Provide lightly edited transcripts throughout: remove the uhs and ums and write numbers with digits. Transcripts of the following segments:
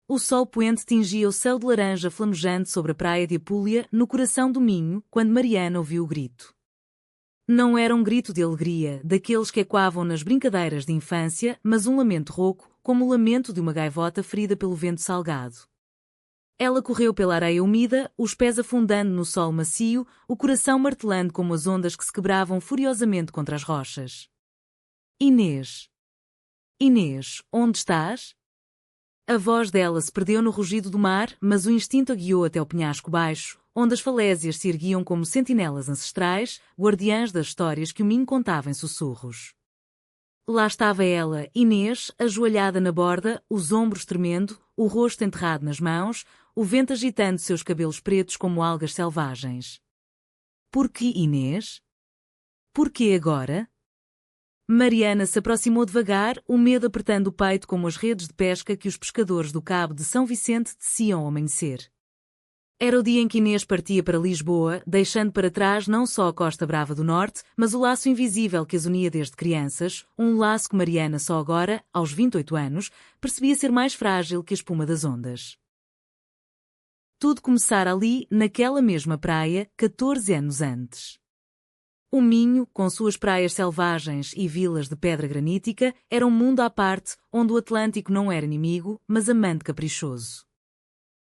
O sol poente tingia o céu de laranja flamejante sobre a praia de Apulia, no coração do Minho, quando Mariana ouviu o grito. Não era um grito de alegria, daqueles que ecoavam nas brincadeiras de infância, mas um lamento rouco, como o lamento de uma gaivota ferida pelo vento salgado. Ela correu pela areia úmida, os pés afundando no sol macio, o coração martelando como as ondas que se quebravam furiosamente contra as rochas. Inês! Inês, onde estás? A voz dela se perdeu no rugido do mar, mas o instinto a guiou até o penhasco baixo, onde as falésias se erguiam como sentinelas ancestrais, guardiãs das histórias que o Minho contava em sussurros. Lá estava ela, Inês, ajoelhada na borda, os ombros tremendo, o rosto enterrado nas mãos, o vento agitando seus cabelos pretos como algas selvagens. Por que Inês? Por que agora? Mariana se aproximou devagar, o medo apertando o peito como as redes de pesca que os pescadores do Cabo de São Vicente teciam ao amanhecer. Era o dia em que Inês partia para Lisboa, deixando para trás não só a Costa Brava do Norte, mas o laço invisível que as unia desde crianças, um laço que Mariana só agora, aos 28 anos, percebia ser mais frágil que a espuma das ondas. Tudo começara ali, naquela mesma praia, 14 anos antes. O Minho, com suas praias selvagens e vilas de pedra granítica, era um mundo à parte, onde o Atlântico não era inimigo, mas amante caprichoso.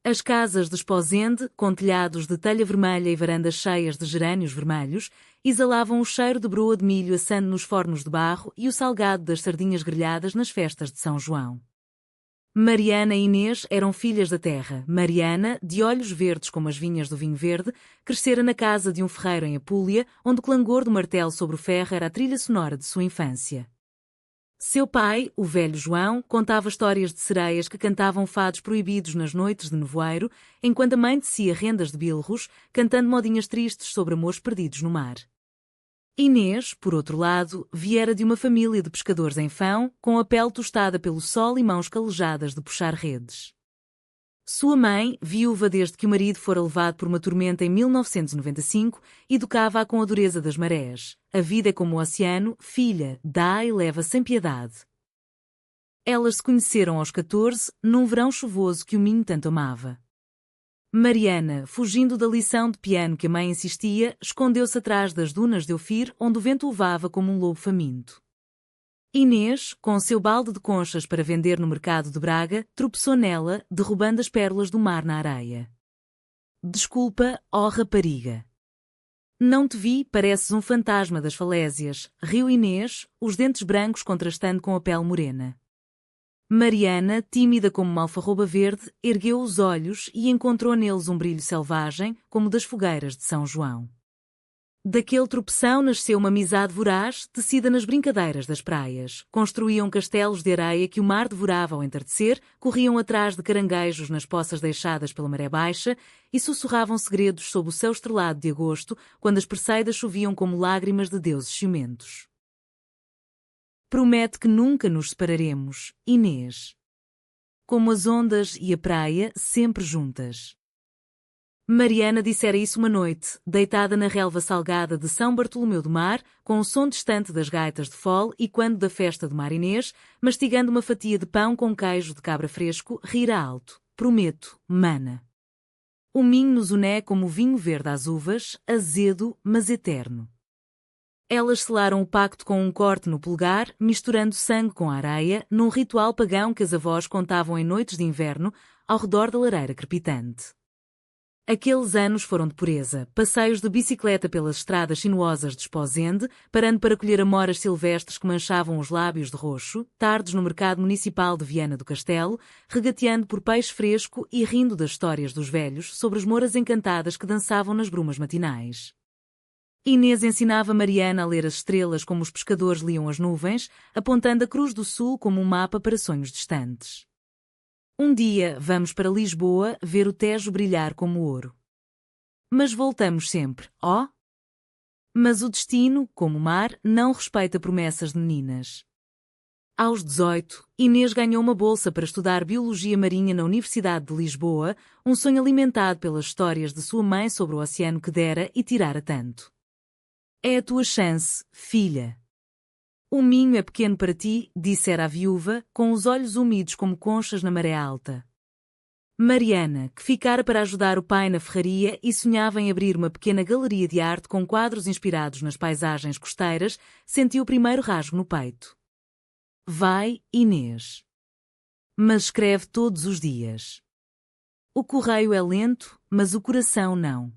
As casas de Esposende, com telhados de telha vermelha e varandas cheias de gerânios vermelhos, exalavam o cheiro de broa de milho assando nos fornos de barro e o salgado das sardinhas grelhadas nas festas de São João. Mariana e Inês eram filhas da terra. Mariana, de olhos verdes como as vinhas do vinho verde, crescera na casa de um ferreiro em Apulia, onde o clangor do martelo sobre o ferro era a trilha sonora de sua infância. Seu pai, o velho João, contava histórias de sereias que cantavam fados proibidos nas noites de nevoeiro, enquanto a mãe tecia rendas de bilros, cantando modinhas tristes sobre amores perdidos no mar. Inês, por outro lado, viera de uma família de pescadores em Fão, com a pele tostada pelo sol e mãos calejadas de puxar redes. Sua mãe, viúva desde que o marido fora levado por uma tormenta em 1995, educava-a com a dureza das marés. A vida é como o oceano, filha, dá e leva sem piedade. Elas se conheceram aos 14, num verão chuvoso que o Minho tanto amava. Mariana, fugindo da lição de piano que a mãe insistia, escondeu-se atrás das dunas de Ofir, onde o vento levava como um lobo faminto. Inês, com seu balde de conchas para vender no mercado de Braga, tropeçou nela, derrubando as pérolas do mar na areia. Desculpa, ó rapariga. Não te vi, pareces um fantasma das falésias, riu Inês, os dentes brancos contrastando com a pele morena. Mariana, tímida como uma alfarroba verde, ergueu os olhos e encontrou neles um brilho selvagem, como das fogueiras de São João. Daquele tropeção nasceu uma amizade voraz, tecida nas brincadeiras das praias. Construíam castelos de areia que o mar devorava ao entardecer, corriam atrás de caranguejos nas poças deixadas pela maré baixa e sussurravam segredos sob o céu estrelado de agosto, quando as perseidas choviam como lágrimas de deuses ciumentos. Promete que nunca nos separaremos, Inês. Como as ondas e a praia, sempre juntas. Mariana dissera isso uma noite, deitada na relva salgada de São Bartolomeu do Mar, com o som distante das gaitas de fole e quando da festa de Mar Inês, mastigando uma fatia de pão com queijo de cabra fresco, rira alto. Prometo, mana. O Minho nos une como o vinho verde às uvas, azedo, mas eterno. Elas selaram o pacto com um corte no polegar, misturando sangue com a areia, num ritual pagão que as avós contavam em noites de inverno, ao redor da lareira crepitante. Aqueles anos foram de pureza, passeios de bicicleta pelas estradas sinuosas de Esposende, parando para colher amoras silvestres que manchavam os lábios de roxo, tardes no mercado municipal de Viana do Castelo, regateando por peixe fresco e rindo das histórias dos velhos sobre as moras encantadas que dançavam nas brumas matinais. Inês ensinava Mariana a ler as estrelas como os pescadores liam as nuvens, apontando a Cruz do Sul como um mapa para sonhos distantes. Um dia vamos para Lisboa ver o Tejo brilhar como ouro. Mas voltamos sempre, ó? Mas o destino, como o mar, não respeita promessas de meninas. Aos 18, Inês ganhou uma bolsa para estudar Biologia Marinha na Universidade de Lisboa, um sonho alimentado pelas histórias de sua mãe sobre o oceano que dera e tirara tanto. É a tua chance, filha. O Minho é pequeno para ti, dissera a viúva, com os olhos úmidos como conchas na maré alta. Mariana, que ficara para ajudar o pai na ferraria e sonhava em abrir uma pequena galeria de arte com quadros inspirados nas paisagens costeiras, sentiu o primeiro rasgo no peito. Vai, Inês. Mas escreve todos os dias. O correio é lento, mas o coração não.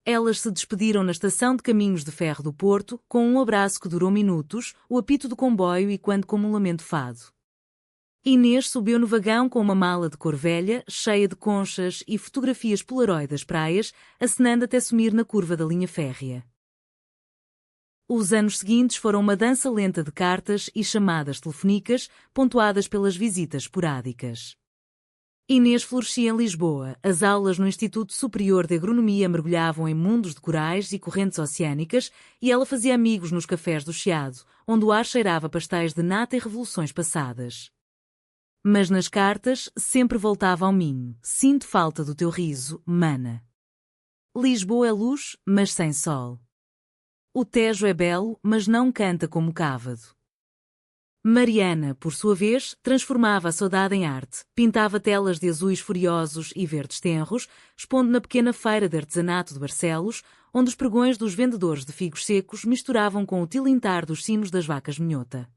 Elas se despediram na estação de caminhos de ferro do Porto, com um abraço que durou minutos, o apito do comboio e quando como um lamento fado. Inês subiu no vagão com uma mala de cor velha, cheia de conchas e fotografias polaroid das praias, acenando até sumir na curva da linha férrea. Os anos seguintes foram uma dança lenta de cartas e chamadas telefónicas, pontuadas pelas visitas esporádicas. Inês florescia em Lisboa, as aulas no Instituto Superior de Agronomia mergulhavam em mundos de corais e correntes oceânicas e ela fazia amigos nos cafés do Chiado, onde o ar cheirava pastéis de nata e revoluções passadas. Mas nas cartas sempre voltava ao Minho. Sinto falta do teu riso, mana. Lisboa é luz, mas sem sol. O Tejo é belo, mas não canta como cávado. Mariana, por sua vez, transformava a saudade em arte, pintava telas de azuis furiosos e verdes tenros, expondo na pequena feira de artesanato de Barcelos, onde os pregões dos vendedores de figos secos misturavam com o tilintar dos sinos das vacas minhota.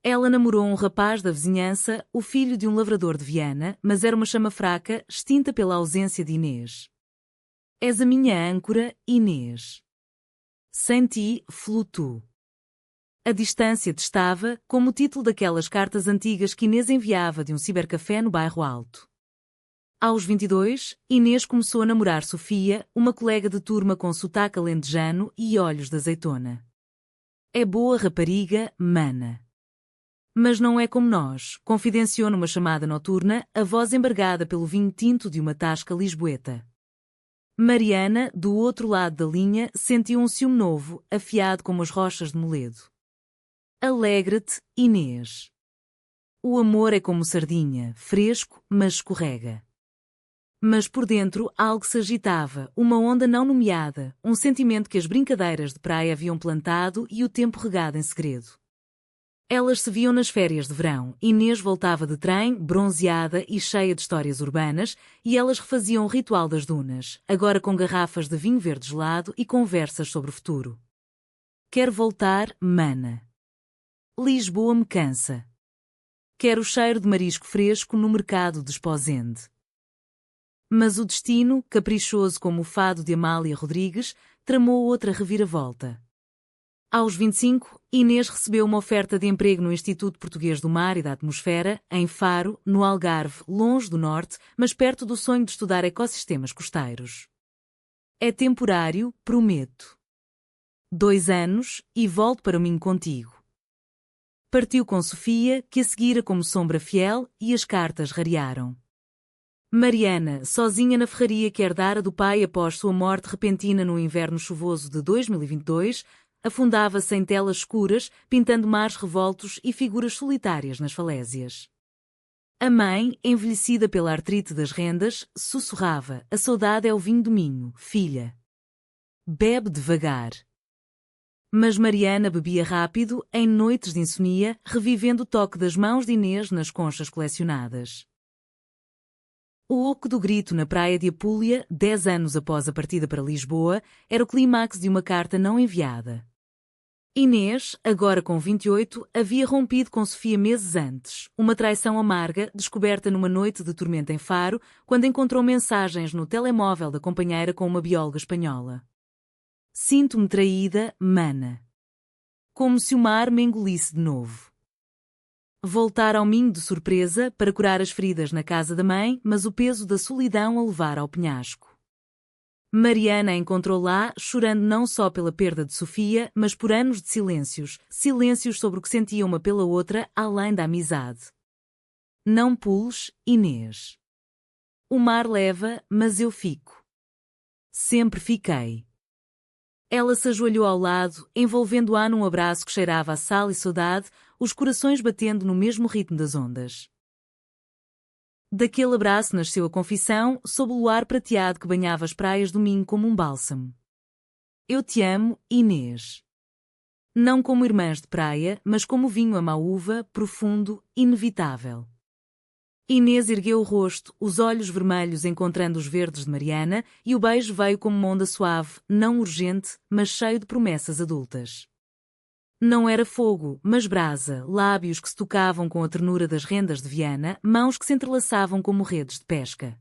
Ela namorou um rapaz da vizinhança, o filho de um lavrador de Viana, mas era uma chama fraca, extinta pela ausência de Inês. És a minha âncora, Inês. Sem ti, flutuo. A distância distava, como o título daquelas cartas antigas que Inês enviava de um cibercafé no bairro Alto. Aos 22, Inês começou a namorar Sofia, uma colega de turma com sotaque alentejano e olhos de azeitona. É boa rapariga, mana. Mas não é como nós, confidenciou numa chamada noturna, a voz embargada pelo vinho tinto de uma tasca lisboeta. Mariana, do outro lado da linha, sentiu um ciúme novo, afiado como as rochas de Moledo. Alegra-te, Inês. O amor é como sardinha, fresco, mas escorrega. Mas por dentro algo se agitava, uma onda não nomeada, um sentimento que as brincadeiras de praia haviam plantado e o tempo regado em segredo. Elas se viam nas férias de verão, Inês voltava de trem, bronzeada e cheia de histórias urbanas, e elas refaziam o ritual das dunas, agora com garrafas de vinho verde gelado e conversas sobre o futuro. Quero voltar, mana. Lisboa me cansa. Quero o cheiro de marisco fresco no mercado de Esposende. Mas o destino, caprichoso como o fado de Amália Rodrigues, tramou outra reviravolta. Aos 25, Inês recebeu uma oferta de emprego no Instituto Português do Mar e da Atmosfera, em Faro, no Algarve, longe do norte, mas perto do sonho de estudar ecossistemas costeiros. É temporário, prometo. 2 anos, e volto para o Minho contigo. Partiu com Sofia, que a seguira como sombra fiel, e as cartas rarearam. Mariana, sozinha na ferraria que herdara do pai após sua morte repentina no inverno chuvoso de 2022, afundava-se em telas escuras, pintando mares revoltos e figuras solitárias nas falésias. A mãe, envelhecida pela artrite das rendas, sussurrava: a saudade é o vinho do Minho, filha. Bebe devagar. Mas Mariana bebia rápido, em noites de insomnia, revivendo o toque das mãos de Inês nas conchas colecionadas. O oco do grito na praia de Apúlia, 10 anos após a partida para Lisboa, era o clímax de uma carta não enviada. Inês, agora com 28, havia rompido com Sofia meses antes, uma traição amarga, descoberta numa noite de tormenta em Faro, quando encontrou mensagens no telemóvel da companheira com uma bióloga espanhola. Sinto-me traída, mana. Como se o mar me engolisse de novo. Voltar ao Minho de surpresa para curar as feridas na casa da mãe, mas o peso da solidão a levar ao penhasco. Mariana a encontrou lá, chorando não só pela perda de Sofia, mas por anos de silêncios, silêncios sobre o que sentia uma pela outra, além da amizade. Não pules, Inês. O mar leva, mas eu fico. Sempre fiquei. Ela se ajoelhou ao lado, envolvendo-a num abraço que cheirava a sal e saudade, os corações batendo no mesmo ritmo das ondas. Daquele abraço nasceu a confissão, sob o luar prateado que banhava as praias do Minho como um bálsamo. Eu te amo, Inês. Não como irmãs de praia, mas como vinho a má uva, profundo, inevitável. Inês ergueu o rosto, os olhos vermelhos encontrando os verdes de Mariana, e o beijo veio como uma onda suave, não urgente, mas cheio de promessas adultas. Não era fogo, mas brasa, lábios que se tocavam com a ternura das rendas de Viana, mãos que se entrelaçavam como redes de pesca.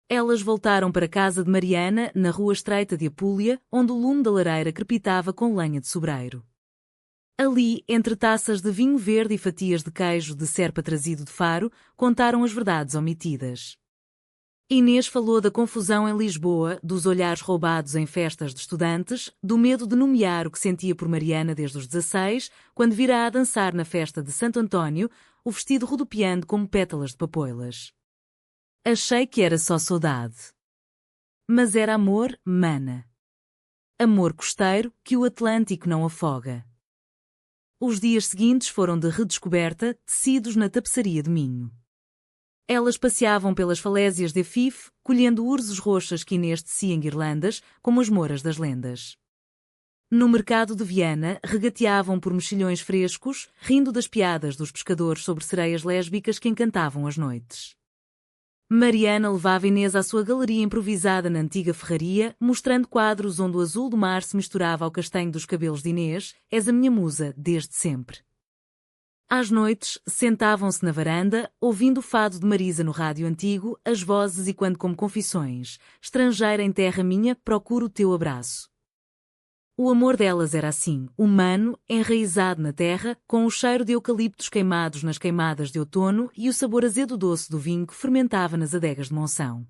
Elas voltaram para a casa de Mariana, na rua estreita de Apúlia, onde o lume da lareira crepitava com lenha de sobreiro. Ali, entre taças de vinho verde e fatias de queijo de serpa trazido de Faro, contaram as verdades omitidas. Inês falou da confusão em Lisboa, dos olhares roubados em festas de estudantes, do medo de nomear o que sentia por Mariana desde os 16, quando vira a dançar na festa de Santo António, o vestido rodopiando como pétalas de papoilas. Achei que era só saudade. Mas era amor, mana. Amor costeiro, que o Atlântico não afoga. Os dias seguintes foram de redescoberta, tecidos na tapeçaria de Minho. Elas passeavam pelas falésias de Afif, colhendo urzes roxas que Inês tecia em guirlandas, como as moras das lendas. No mercado de Viana, regateavam por mexilhões frescos, rindo das piadas dos pescadores sobre sereias lésbicas que encantavam as noites. Mariana levava Inês à sua galeria improvisada na antiga ferraria, mostrando quadros onde o azul do mar se misturava ao castanho dos cabelos de Inês. És a minha musa, desde sempre. Às noites, sentavam-se na varanda, ouvindo o fado de Marisa no rádio antigo, as vozes e quando como confissões. Estrangeira em terra minha, procuro o teu abraço. O amor delas era assim, humano, enraizado na terra, com o cheiro de eucaliptos queimados nas queimadas de outono e o sabor azedo-doce do vinho que fermentava nas adegas de Monção.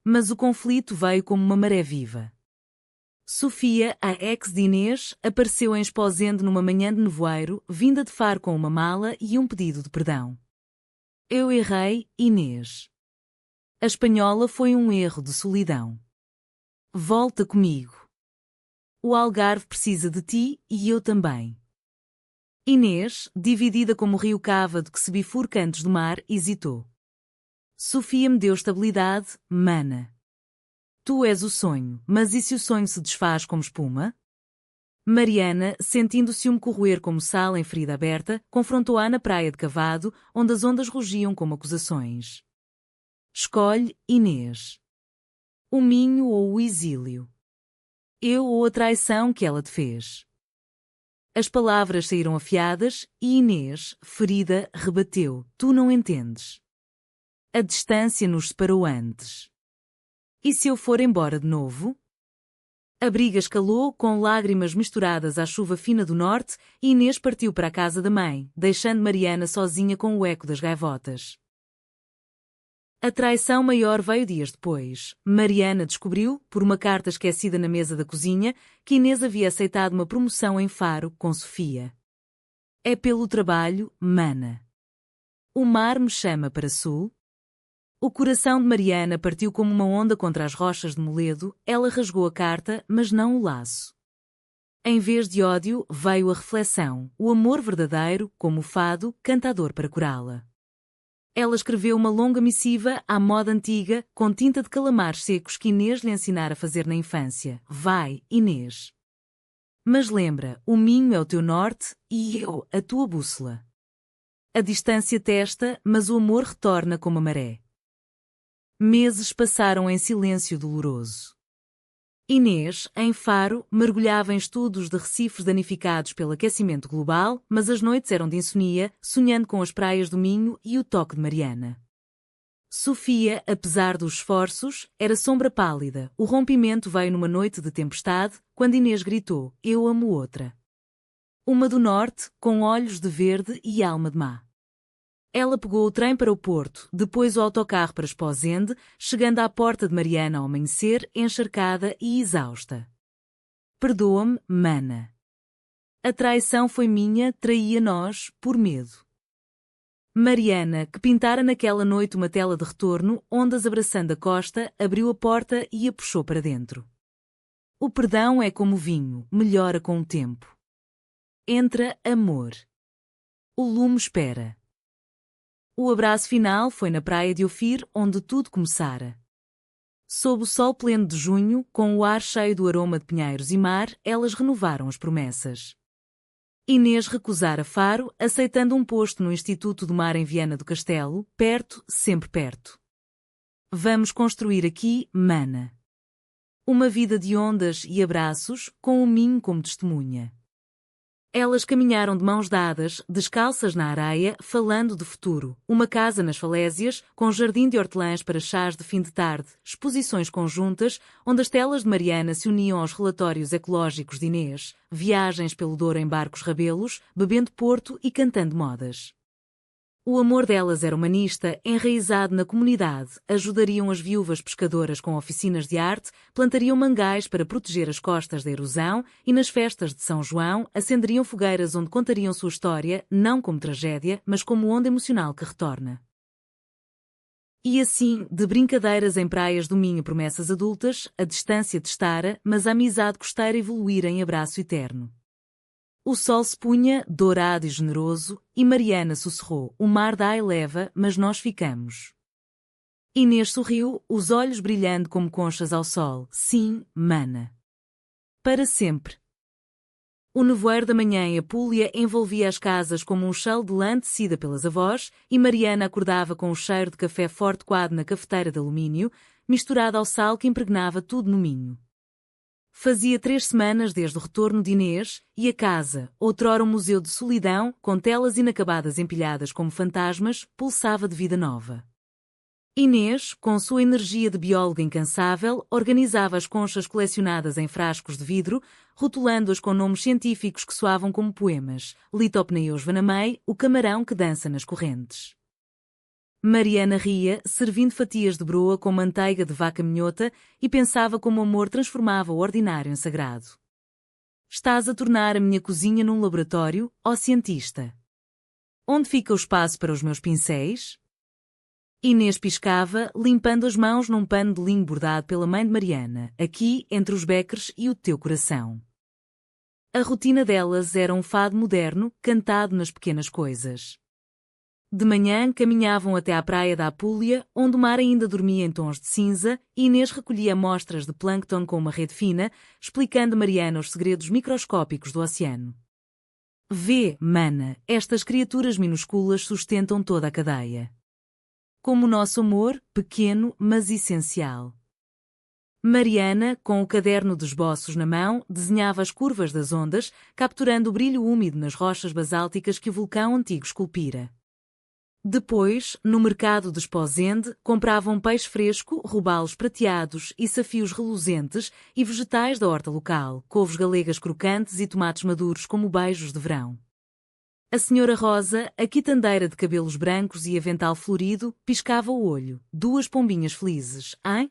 Mas o conflito veio como uma maré viva. Sofia, a ex de Inês, apareceu em Esposende numa manhã de nevoeiro, vinda de Faro com uma mala e um pedido de perdão. Eu errei, Inês. A espanhola foi um erro de solidão. Volta comigo. O Algarve precisa de ti e eu também. Inês, dividida como o rio Cávado que se bifurca antes do mar, hesitou. Sofia me deu estabilidade, mana. Tu és o sonho, mas e se o sonho se desfaz como espuma? Mariana, sentindo ciúme corroer como sal em ferida aberta, confrontou-a na praia de Cavado, onde as ondas rugiam como acusações. Escolhe, Inês. O Minho ou o exílio? Eu ou a traição que ela te fez? As palavras saíram afiadas e Inês, ferida, rebateu. Tu não entendes. A distância nos separou antes. E se eu for embora de novo? A briga escalou, com lágrimas misturadas à chuva fina do norte, e Inês partiu para a casa da mãe, deixando Mariana sozinha com o eco das gaivotas. A traição maior veio dias depois. Mariana descobriu, por uma carta esquecida na mesa da cozinha, que Inês havia aceitado uma promoção em Faro com Sofia. É pelo trabalho, mana. O mar me chama para sul. O coração de Mariana partiu como uma onda contra as rochas de Moledo, ela rasgou a carta, mas não o laço. Em vez de ódio, veio a reflexão, o amor verdadeiro, como o fado, cantador para curá-la. Ela escreveu uma longa missiva à moda antiga, com tinta de calamares secos que Inês lhe ensinara a fazer na infância. Vai, Inês. Mas lembra, o Minho é o teu norte e eu, a tua bússola. A distância testa, mas o amor retorna como a maré. Meses passaram em silêncio doloroso. Inês, em Faro, mergulhava em estudos de recifes danificados pelo aquecimento global, mas as noites eram de insonia, sonhando com as praias do Minho e o toque de Mariana. Sofia, apesar dos esforços, era sombra pálida. O rompimento veio numa noite de tempestade, quando Inês gritou, eu amo outra. Uma do norte, com olhos de verde e alma de má. Ela pegou o trem para o Porto, depois o autocarro para Esposende, chegando à porta de Mariana ao amanhecer, encharcada e exausta. Perdoa-me, mana. A traição foi minha, traía nós, por medo. Mariana, que pintara naquela noite uma tela de retorno, ondas abraçando a costa, abriu a porta e a puxou para dentro. O perdão é como vinho, melhora com o tempo. Entra, amor. O lume espera. O abraço final foi na praia de Ofir, onde tudo começara. Sob o sol pleno de junho, com o ar cheio do aroma de pinheiros e mar, elas renovaram as promessas. Inês recusara Faro, aceitando um posto no Instituto do Mar em Viana do Castelo, perto, sempre perto. Vamos construir aqui, mana. Uma vida de ondas e abraços, com o Minho como testemunha. Elas caminharam de mãos dadas, descalças na areia, falando de futuro. Uma casa nas falésias, com jardim de hortelãs para chás de fim de tarde, exposições conjuntas, onde as telas de Mariana se uniam aos relatórios ecológicos de Inês, viagens pelo Douro em barcos rabelos, bebendo porto e cantando modas. O amor delas era humanista, enraizado na comunidade, ajudariam as viúvas pescadoras com oficinas de arte, plantariam mangais para proteger as costas da erosão e nas festas de São João acenderiam fogueiras onde contariam sua história, não como tragédia, mas como onda emocional que retorna. E assim, de brincadeiras em praias do Minho, promessas adultas, a distância testara, mas a amizade costeira evoluíra em abraço eterno. O sol se punha, dourado e generoso, e Mariana sussurrou: o mar dá e leva, mas nós ficamos. Inês sorriu, os olhos brilhando como conchas ao sol. Sim, mana. Para sempre. O nevoeiro da manhã em Apúlia envolvia as casas como um chale de lã tecida pelas avós, e Mariana acordava com o cheiro de café forte coado na cafeteira de alumínio, misturado ao sal que impregnava tudo no Minho. Fazia 3 semanas desde o retorno de Inês, e a casa, outrora um museu de solidão, com telas inacabadas empilhadas como fantasmas, pulsava de vida nova. Inês, com sua energia de bióloga incansável, organizava as conchas colecionadas em frascos de vidro, rotulando-as com nomes científicos que soavam como poemas: Litopneus vanamei, o camarão que dança nas correntes. Mariana ria, servindo fatias de broa com manteiga de vaca minhota, e pensava como o amor transformava o ordinário em sagrado. Estás a tornar a minha cozinha num laboratório, ó cientista. Onde fica o espaço para os meus pincéis? Inês piscava, limpando as mãos num pano de linho bordado pela mãe de Mariana, aqui, entre os becres e o teu coração. A rotina delas era um fado moderno, cantado nas pequenas coisas. De manhã caminhavam até à praia da Apúlia, onde o mar ainda dormia em tons de cinza, e Inês recolhia amostras de plâncton com uma rede fina, explicando a Mariana os segredos microscópicos do oceano. Vê, mana, estas criaturas minúsculas sustentam toda a cadeia. Como o nosso amor, pequeno, mas essencial. Mariana, com o caderno de esboços na mão, desenhava as curvas das ondas, capturando o brilho úmido nas rochas basálticas que o vulcão antigo esculpira. Depois, no mercado de Esposende, compravam peixe fresco, robalos prateados e safios reluzentes e vegetais da horta local, couves galegas crocantes e tomates maduros como beijos de verão. A senhora Rosa, a quitandeira de cabelos brancos e avental florido, piscava o olho. 2 pombinhas felizes, hein?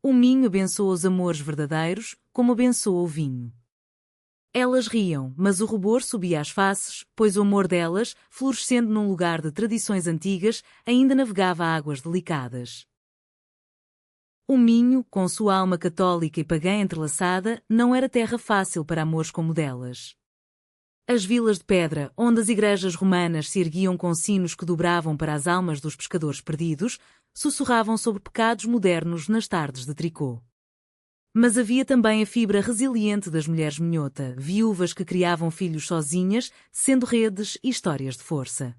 O Minho abençoa os amores verdadeiros, como abençoa o vinho. Elas riam, mas o rubor subia às faces, pois o amor delas, florescendo num lugar de tradições antigas, ainda navegava águas delicadas. O Minho, com sua alma católica e pagã entrelaçada, não era terra fácil para amores como o delas. As vilas de pedra, onde as igrejas romanas se erguiam com sinos que dobravam para as almas dos pescadores perdidos, sussurravam sobre pecados modernos nas tardes de tricô. Mas havia também a fibra resiliente das mulheres minhota, viúvas que criavam filhos sozinhas, sendo redes e histórias de força.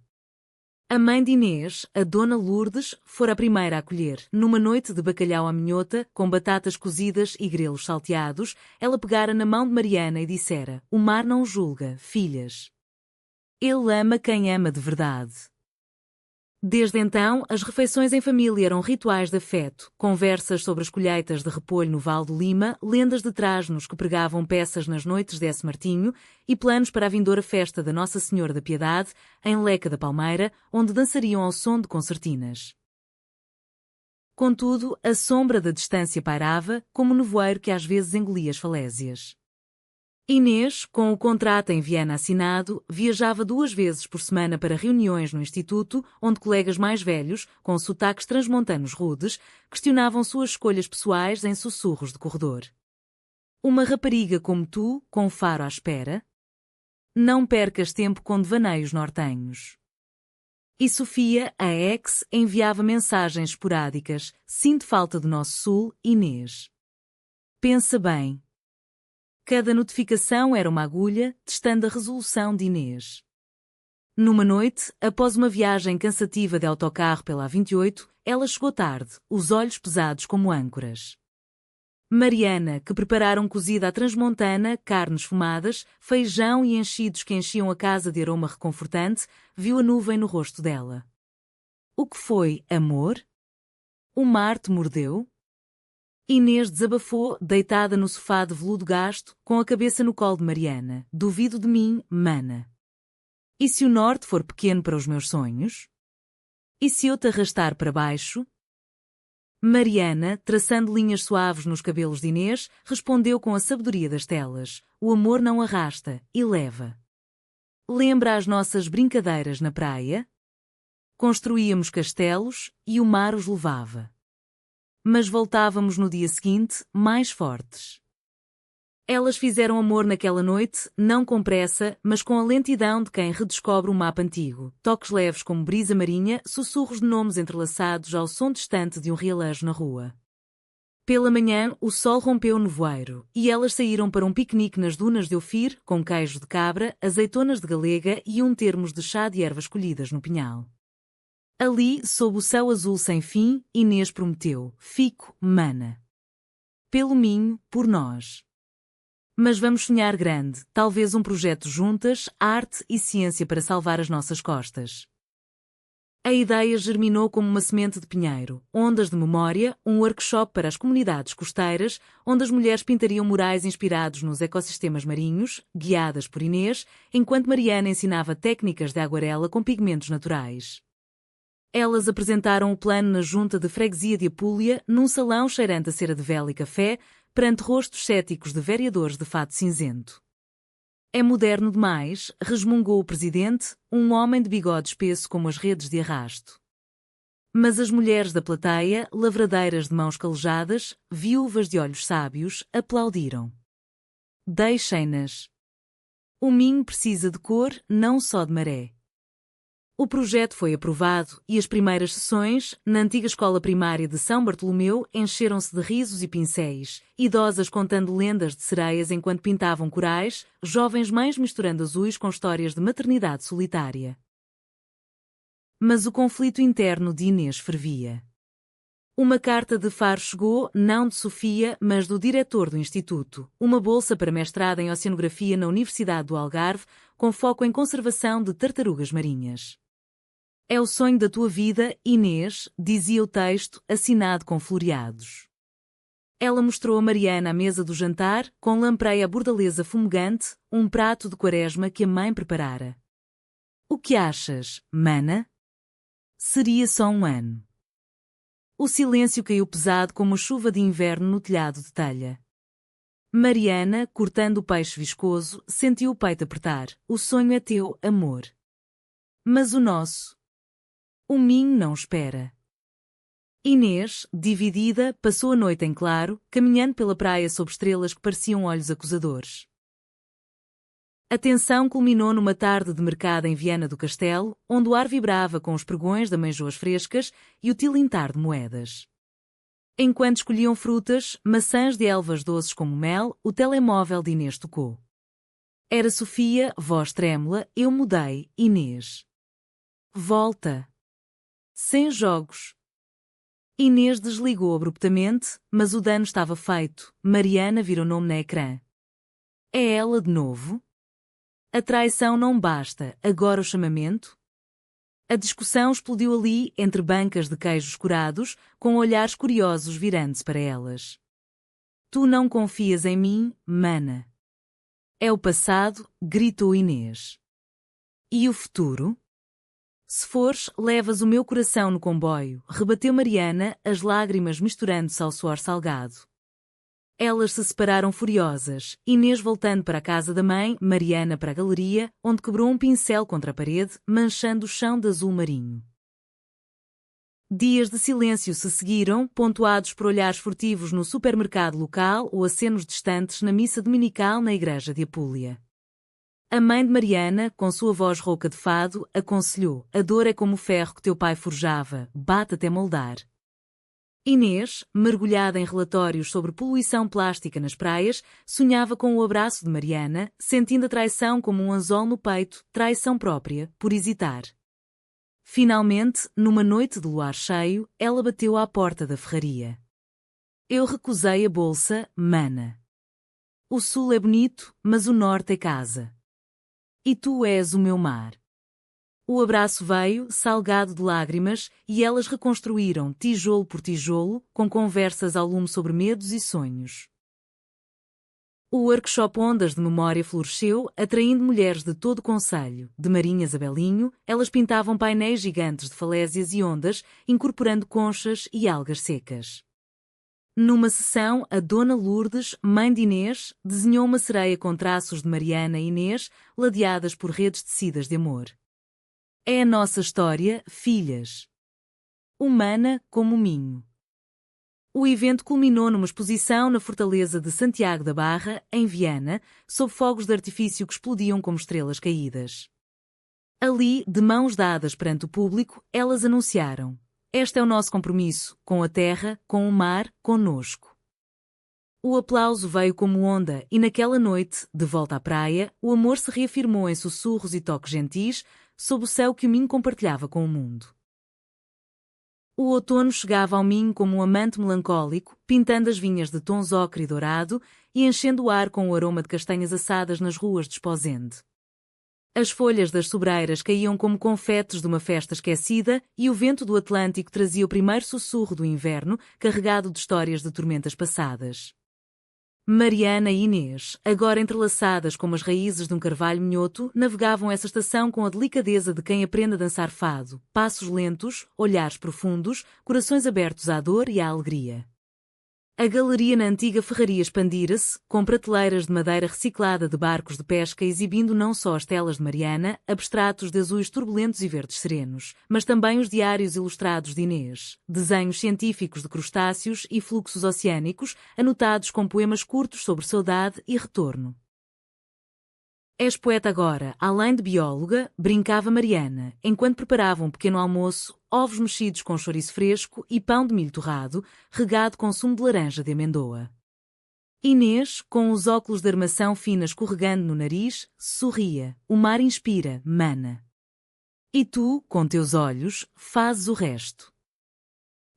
A mãe de Inês, a dona Lourdes, fora a primeira a acolher. Numa noite de bacalhau à minhota, com batatas cozidas e grelos salteados, ela pegara na mão de Mariana e dissera: o mar não julga, filhas. Ele ama quem ama de verdade. Desde então, as refeições em família eram rituais de afeto, conversas sobre as colheitas de repolho no Val do Lima, lendas de trasnos que pregavam peças nas noites de S. Martinho e planos para a vindoura festa da Nossa Senhora da Piedade, em Leca da Palmeira, onde dançariam ao som de concertinas. Contudo, a sombra da distância pairava, como o nevoeiro que às vezes engolia as falésias. Inês, com o contrato em Viena assinado, viajava 2 vezes por semana para reuniões no instituto, onde colegas mais velhos, com sotaques transmontanos rudes, questionavam suas escolhas pessoais em sussurros de corredor. Uma rapariga como tu, com Faro à espera? Não percas tempo com devaneios nortenhos. E Sofia, a ex, enviava mensagens esporádicas: sinto falta do nosso sul, Inês. Pensa bem. Cada notificação era uma agulha, testando a resolução de Inês. Numa noite, após uma viagem cansativa de autocarro pela A28, ela chegou tarde, os olhos pesados como âncoras. Mariana, que prepararam cozida à transmontana, carnes fumadas, feijão e enchidos que enchiam a casa de aroma reconfortante, viu a nuvem no rosto dela. O que foi, amor? O mar te mordeu? Inês desabafou, deitada no sofá de veludo gasto, com a cabeça no colo de Mariana. Duvido de mim, mana. E se o norte for pequeno para os meus sonhos? E se eu te arrastar para baixo? Mariana, traçando linhas suaves nos cabelos de Inês, respondeu com a sabedoria das telas. O amor não arrasta, e leva. Lembra as nossas brincadeiras na praia? Construíamos castelos, e o mar os levava. Mas voltávamos no dia seguinte, mais fortes. Elas fizeram amor naquela noite, não com pressa, mas com a lentidão de quem redescobre um mapa antigo. Toques leves como brisa marinha, sussurros de nomes entrelaçados ao som distante de um realejo na rua. Pela manhã, o sol rompeu o nevoeiro, e elas saíram para um piquenique nas dunas de Ofir, com queijo de cabra, azeitonas de galega e um termos de chá de ervas colhidas no pinhal. Ali, sob o céu azul sem fim, Inês prometeu: fico, mana. Pelo Minho, por nós. Mas vamos sonhar grande, talvez um projeto juntas, arte e ciência para salvar as nossas costas. A ideia germinou como uma semente de pinheiro, ondas de memória, um workshop para as comunidades costeiras, onde as mulheres pintariam murais inspirados nos ecossistemas marinhos, guiadas por Inês, enquanto Mariana ensinava técnicas de aguarela com pigmentos naturais. Elas apresentaram o plano na junta de freguesia de Apulia, num salão cheirante a cera de vela e café, perante rostos céticos de vereadores de fato cinzento. É moderno demais, resmungou o presidente, um homem de bigode espesso como as redes de arrasto. Mas as mulheres da plateia, lavradeiras de mãos calejadas, viúvas de olhos sábios, aplaudiram. Deixem-nas. O Minho precisa de cor, não só de maré. O projeto foi aprovado e as primeiras sessões, na antiga escola primária de São Bartolomeu, encheram-se de risos e pincéis, idosas contando lendas de sereias enquanto pintavam corais, jovens mães misturando azuis com histórias de maternidade solitária. Mas o conflito interno de Inês fervia. Uma carta de Faro chegou, não de Sofia, mas do diretor do Instituto, uma bolsa para mestrado em Oceanografia na Universidade do Algarve, com foco em conservação de tartarugas marinhas. É o sonho da tua vida, Inês, dizia o texto, assinado com floreados. Ela mostrou a Mariana a mesa do jantar, com lampreia bordaleza fumegante, um prato de quaresma que a mãe preparara. O que achas, mana? Seria só um ano. O silêncio caiu pesado como chuva de inverno no telhado de telha. Mariana, cortando o peixe viscoso, sentiu o peito apertar. O sonho é teu, amor. Mas o nosso... O Minho não espera. Inês, dividida, passou a noite em claro, caminhando pela praia sob estrelas que pareciam olhos acusadores. A tensão culminou numa tarde de mercado em Viana do Castelo, onde o ar vibrava com os pregões de ameijoas frescas e o tilintar de moedas. Enquanto escolhiam frutas, maçãs de elvas doces como mel, o telemóvel de Inês tocou. Era Sofia, voz trêmula, eu mudei, Inês. Volta. Sem jogos. Inês desligou abruptamente, mas o dano estava feito. Mariana virou nome na ecrã. É ela de novo? A traição não basta, agora o chamamento? A discussão explodiu ali, entre bancas de queijos curados, com olhares curiosos virando-se para elas. Tu não confias em mim, mana. É o passado, gritou Inês. E o futuro? Se fores, levas o meu coração no comboio, rebateu Mariana, as lágrimas misturando-se ao suor salgado. Elas se separaram furiosas, Inês voltando para a casa da mãe, Mariana para a galeria, onde quebrou um pincel contra a parede, manchando o chão de azul marinho. Dias de silêncio se seguiram, pontuados por olhares furtivos no supermercado local ou acenos distantes na missa dominical na igreja de Apulia. A mãe de Mariana, com sua voz rouca de fado, aconselhou: a dor é como o ferro que teu pai forjava, bate até moldar. Inês, mergulhada em relatórios sobre poluição plástica nas praias, sonhava com o abraço de Mariana, sentindo a traição como um anzol no peito, traição própria, por hesitar. Finalmente, numa noite de luar cheio, ela bateu à porta da ferraria. Eu recusei a bolsa, mana. O sul é bonito, mas o norte é casa. E tu és o meu mar. O abraço veio, salgado de lágrimas, e elas reconstruíram, tijolo por tijolo, com conversas ao lume sobre medos e sonhos. O workshop Ondas de Memória floresceu, atraindo mulheres de todo o concelho. De Marinhas a Belinho, elas pintavam painéis gigantes de falésias e ondas, incorporando conchas e algas secas. Numa sessão, a Dona Lourdes, mãe de Inês, desenhou uma sereia com traços de Mariana e Inês, ladeadas por redes tecidas de amor. É a nossa história, filhas. Humana como o Minho. O evento culminou numa exposição na Fortaleza de Santiago da Barra, em Viana, sob fogos de artifício que explodiam como estrelas caídas. Ali, de mãos dadas perante o público, elas anunciaram: este é o nosso compromisso, com a terra, com o mar, conosco. O aplauso veio como onda e naquela noite, de volta à praia, o amor se reafirmou em sussurros e toques gentis, sob o céu que o Minho compartilhava com o mundo. O outono chegava ao Minho como um amante melancólico, pintando as vinhas de tons ocre e dourado e enchendo o ar com o aroma de castanhas assadas nas ruas de Esposende. As folhas das sobreiras caíam como confetes de uma festa esquecida e o vento do Atlântico trazia o primeiro sussurro do inverno, carregado de histórias de tormentas passadas. Mariana e Inês, agora entrelaçadas como as raízes de um carvalho minhoto, navegavam essa estação com a delicadeza de quem aprende a dançar fado, passos lentos, olhares profundos, corações abertos à dor e à alegria. A galeria na antiga ferraria expandira-se, com prateleiras de madeira reciclada de barcos de pesca exibindo não só as telas de Mariana, abstratos de azuis turbulentos e verdes serenos, mas também os diários ilustrados de Inês, desenhos científicos de crustáceos e fluxos oceânicos, anotados com poemas curtos sobre saudade e retorno. És poeta agora, além de bióloga, brincava Mariana, enquanto preparava um pequeno almoço, ovos mexidos com chouriço fresco e pão de milho torrado, regado com sumo de laranja de amendoa. Inês, com os óculos de armação fina escorregando no nariz, sorria. O mar inspira, mana. E tu, com teus olhos, fazes o resto.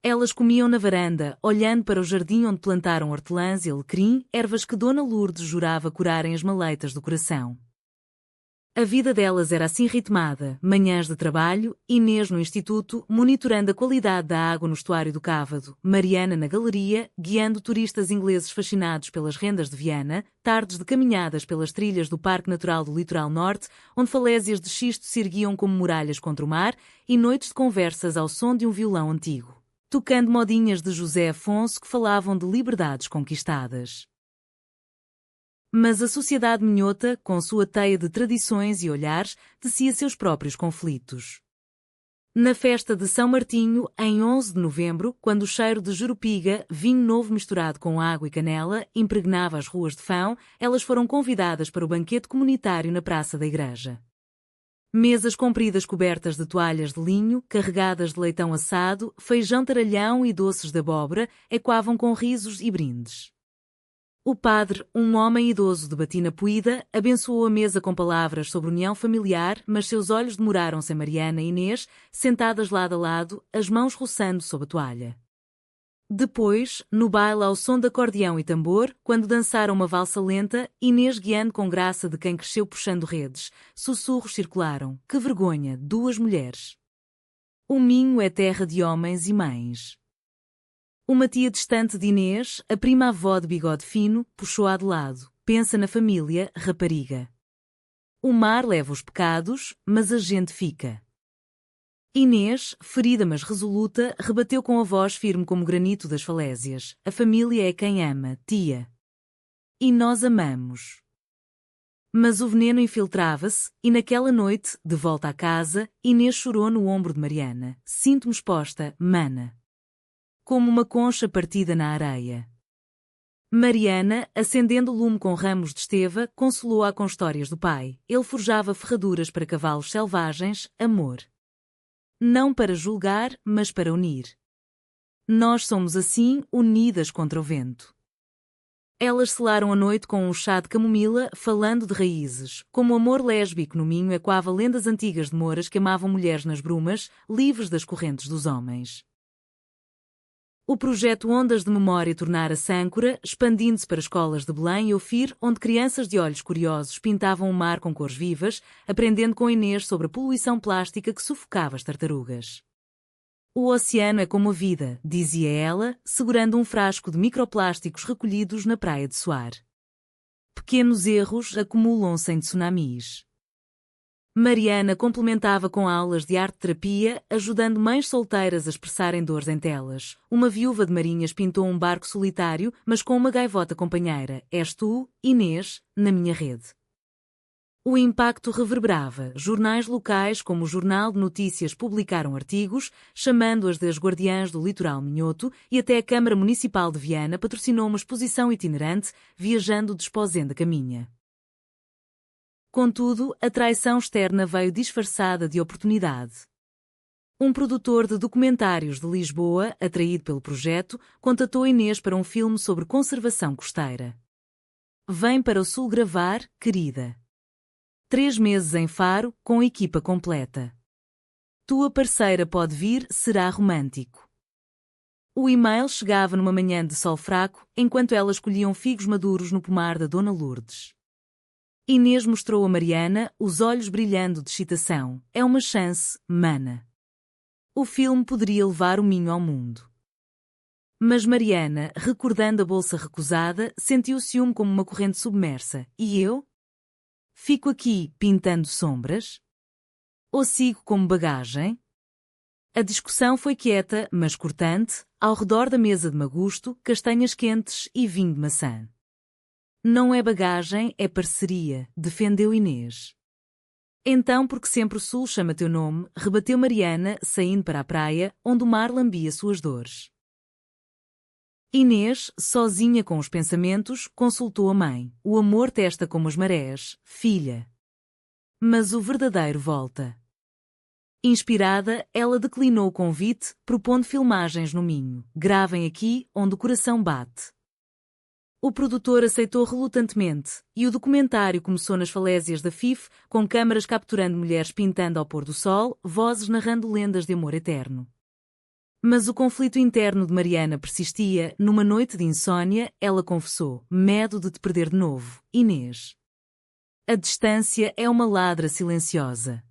Elas comiam na varanda, olhando para o jardim onde plantaram hortelãs e alecrim, ervas que Dona Lourdes jurava curarem as maleitas do coração. A vida delas era assim ritmada, manhãs de trabalho, Inês no instituto, monitorando a qualidade da água no estuário do Cávado, Mariana na galeria, guiando turistas ingleses fascinados pelas rendas de Viana, tardes de caminhadas pelas trilhas do Parque Natural do Litoral Norte, onde falésias de xisto se erguiam como muralhas contra o mar, e noites de conversas ao som de um violão antigo, tocando modinhas de José Afonso que falavam de liberdades conquistadas. Mas a sociedade minhota, com sua teia de tradições e olhares, tecia seus próprios conflitos. Na festa de São Martinho, em 11 de novembro, quando o cheiro de jerupiga, vinho novo misturado com água e canela, impregnava as ruas de Fão, elas foram convidadas para o banquete comunitário na praça da igreja. Mesas compridas cobertas de toalhas de linho, carregadas de leitão assado, feijão taralhão e doces de abóbora, ecoavam com risos e brindes. O padre, um homem idoso de batina puída, abençoou a mesa com palavras sobre união familiar, mas seus olhos demoraram-se em Mariana e Inês, sentadas lado a lado, as mãos roçando sob a toalha. Depois, no baile ao som de acordeão e tambor, quando dançaram uma valsa lenta, Inês guiando com graça de quem cresceu puxando redes, sussurros circularam. Que vergonha, duas mulheres. O Minho é terra de homens e mães. Uma tia distante de Inês, a prima-avó de bigode fino, puxou-a de lado. Pensa na família, rapariga. O mar leva os pecados, mas a gente fica. Inês, ferida mas resoluta, rebateu com a voz firme como granito das falésias. A família é quem ama, tia. E nós amamos. Mas o veneno infiltrava-se, e naquela noite, de volta à casa, Inês chorou no ombro de Mariana. Sinto-me exposta, mana. Como uma concha partida na areia. Mariana, acendendo o lume com ramos de esteva, consolou-a com histórias do pai. Ele forjava ferraduras para cavalos selvagens, amor. Não para julgar, mas para unir. Nós somos assim, unidas contra o vento. Elas selaram a noite com um chá de camomila, falando de raízes, como o amor lésbico no Minho ecoava lendas antigas de moras que amavam mulheres nas brumas, livres das correntes dos homens. O projeto Ondas de Memória tornara-se âncora, expandindo-se para escolas de Belém e Ofir, onde crianças de olhos curiosos pintavam o mar com cores vivas, aprendendo com Inês sobre a poluição plástica que sufocava as tartarugas. O oceano é como a vida, dizia ela, segurando um frasco de microplásticos recolhidos na praia de Soar. Pequenos erros acumulam-se em tsunamis. Mariana complementava com aulas de arte-terapia, ajudando mães solteiras a expressarem dores em telas. Uma viúva de marinhas pintou um barco solitário, mas com uma gaivota companheira. És tu, Inês, na minha rede. O impacto reverberava. Jornais locais como o Jornal de Notícias publicaram artigos, chamando-as de as guardiãs do litoral minhoto, e até a Câmara Municipal de Viana patrocinou uma exposição itinerante, viajando de Esposende a Caminha. Contudo, a traição externa veio disfarçada de oportunidade. Um produtor de documentários de Lisboa, atraído pelo projeto, contatou Inês para um filme sobre conservação costeira. Vem para o Sul gravar, querida. 3 meses em Faro, com equipa completa. Tua parceira pode vir, será romântico. O e-mail chegava numa manhã de sol fraco, enquanto elas colhiam figos maduros no pomar da Dona Lourdes. Inês mostrou a Mariana, os olhos brilhando de excitação. É uma chance, mana. O filme poderia levar o Minho ao mundo. Mas Mariana, recordando a bolsa recusada, sentiu o ciúme como uma corrente submersa. E eu? Fico aqui, pintando sombras? Ou sigo como bagagem? A discussão foi quieta, mas cortante, ao redor da mesa de magusto, castanhas quentes e vinho de maçã. Não é bagagem, é parceria, defendeu Inês. Então porque sempre o sul chama teu nome, rebateu Mariana, saindo para a praia, onde o mar lambia suas dores. Inês, sozinha com os pensamentos, consultou a mãe. O amor testa como as marés, filha. Mas o verdadeiro volta. Inspirada, ela declinou o convite, propondo filmagens no Minho. Gravem aqui, onde o coração bate. O produtor aceitou relutantemente, e o documentário começou nas falésias da FIF, com câmaras capturando mulheres pintando ao pôr do sol, vozes narrando lendas de amor eterno. Mas o conflito interno de Mariana persistia. Numa noite de insônia, ela confessou: medo de te perder de novo, Inês. A distância é uma ladra silenciosa.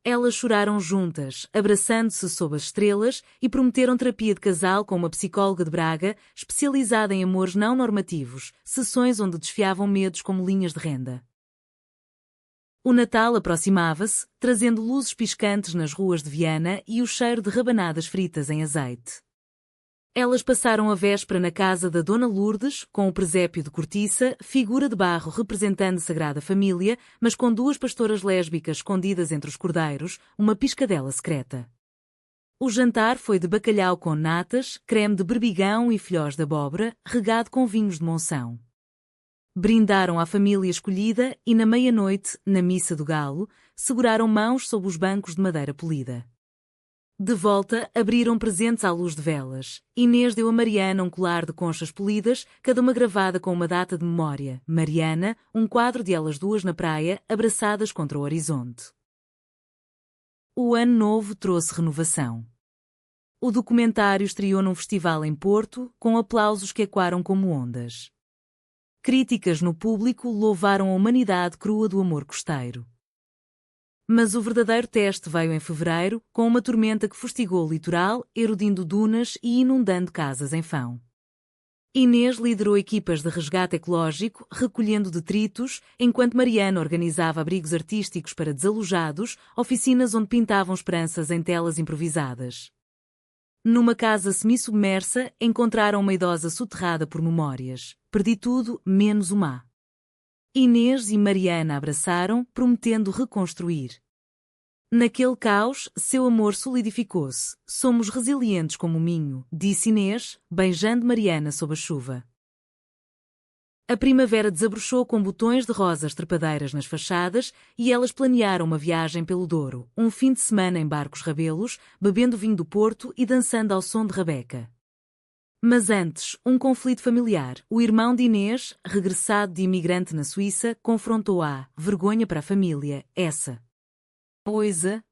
Elas choraram juntas, abraçando-se sob as estrelas, e prometeram terapia de casal com uma psicóloga de Braga, especializada em amores não normativos, sessões onde desfiavam medos como linhas de renda. O Natal aproximava-se, trazendo luzes piscantes nas ruas de Viana e o cheiro de rabanadas fritas em azeite. Elas passaram a véspera na casa da Dona Lourdes, com o presépio de cortiça, figura de barro representando a Sagrada Família, mas com 2 pastoras lésbicas escondidas entre os cordeiros, uma piscadela secreta. O jantar foi de bacalhau com natas, creme de berbigão e filhós de abóbora, regado com vinhos de Monção. Brindaram à família escolhida e, na meia-noite, na missa do galo, seguraram mãos sob os bancos de madeira polida. De volta, abriram presentes à luz de velas. Inês deu a Mariana um colar de conchas polidas, cada uma gravada com uma data de memória. Mariana, um quadro de elas duas na praia, abraçadas contra o horizonte. O ano novo trouxe renovação. O documentário estreou num festival em Porto, com aplausos que ecoaram como ondas. Críticas no público louvaram a humanidade crua do amor costeiro. Mas o verdadeiro teste veio em fevereiro, com uma tormenta que fustigou o litoral, erodindo dunas e inundando casas em Fão. Inês liderou equipas de resgate ecológico, recolhendo detritos, enquanto Mariana organizava abrigos artísticos para desalojados, oficinas onde pintavam esperanças em telas improvisadas. Numa casa semi-submersa, encontraram uma idosa soterrada por memórias. Perdi tudo, menos o mar. Inês e Mariana abraçaram, prometendo reconstruir. Naquele caos, seu amor solidificou-se. Somos resilientes como o Minho, disse Inês, beijando Mariana sob a chuva. A primavera desabrochou com botões de rosas trepadeiras nas fachadas e elas planearam uma viagem pelo Douro, um fim de semana em barcos rabelos, bebendo vinho do Porto e dançando ao som de Rabeca. Mas antes, um conflito familiar. O irmão de Inês, regressado de imigrante na Suíça, confrontou-a, vergonha para a família, essa coisa.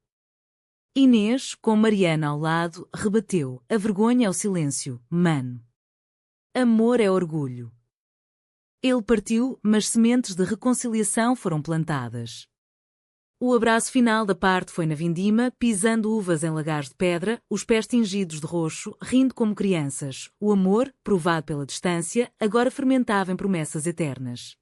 Inês, com Mariana ao lado, rebateu, a vergonha é o silêncio, mano. Amor é orgulho. Ele partiu, mas sementes de reconciliação foram plantadas. O abraço final da parte foi na vindima, pisando uvas em lagares de pedra, os pés tingidos de roxo, rindo como crianças. O amor, provado pela distância, agora fermentava em promessas eternas.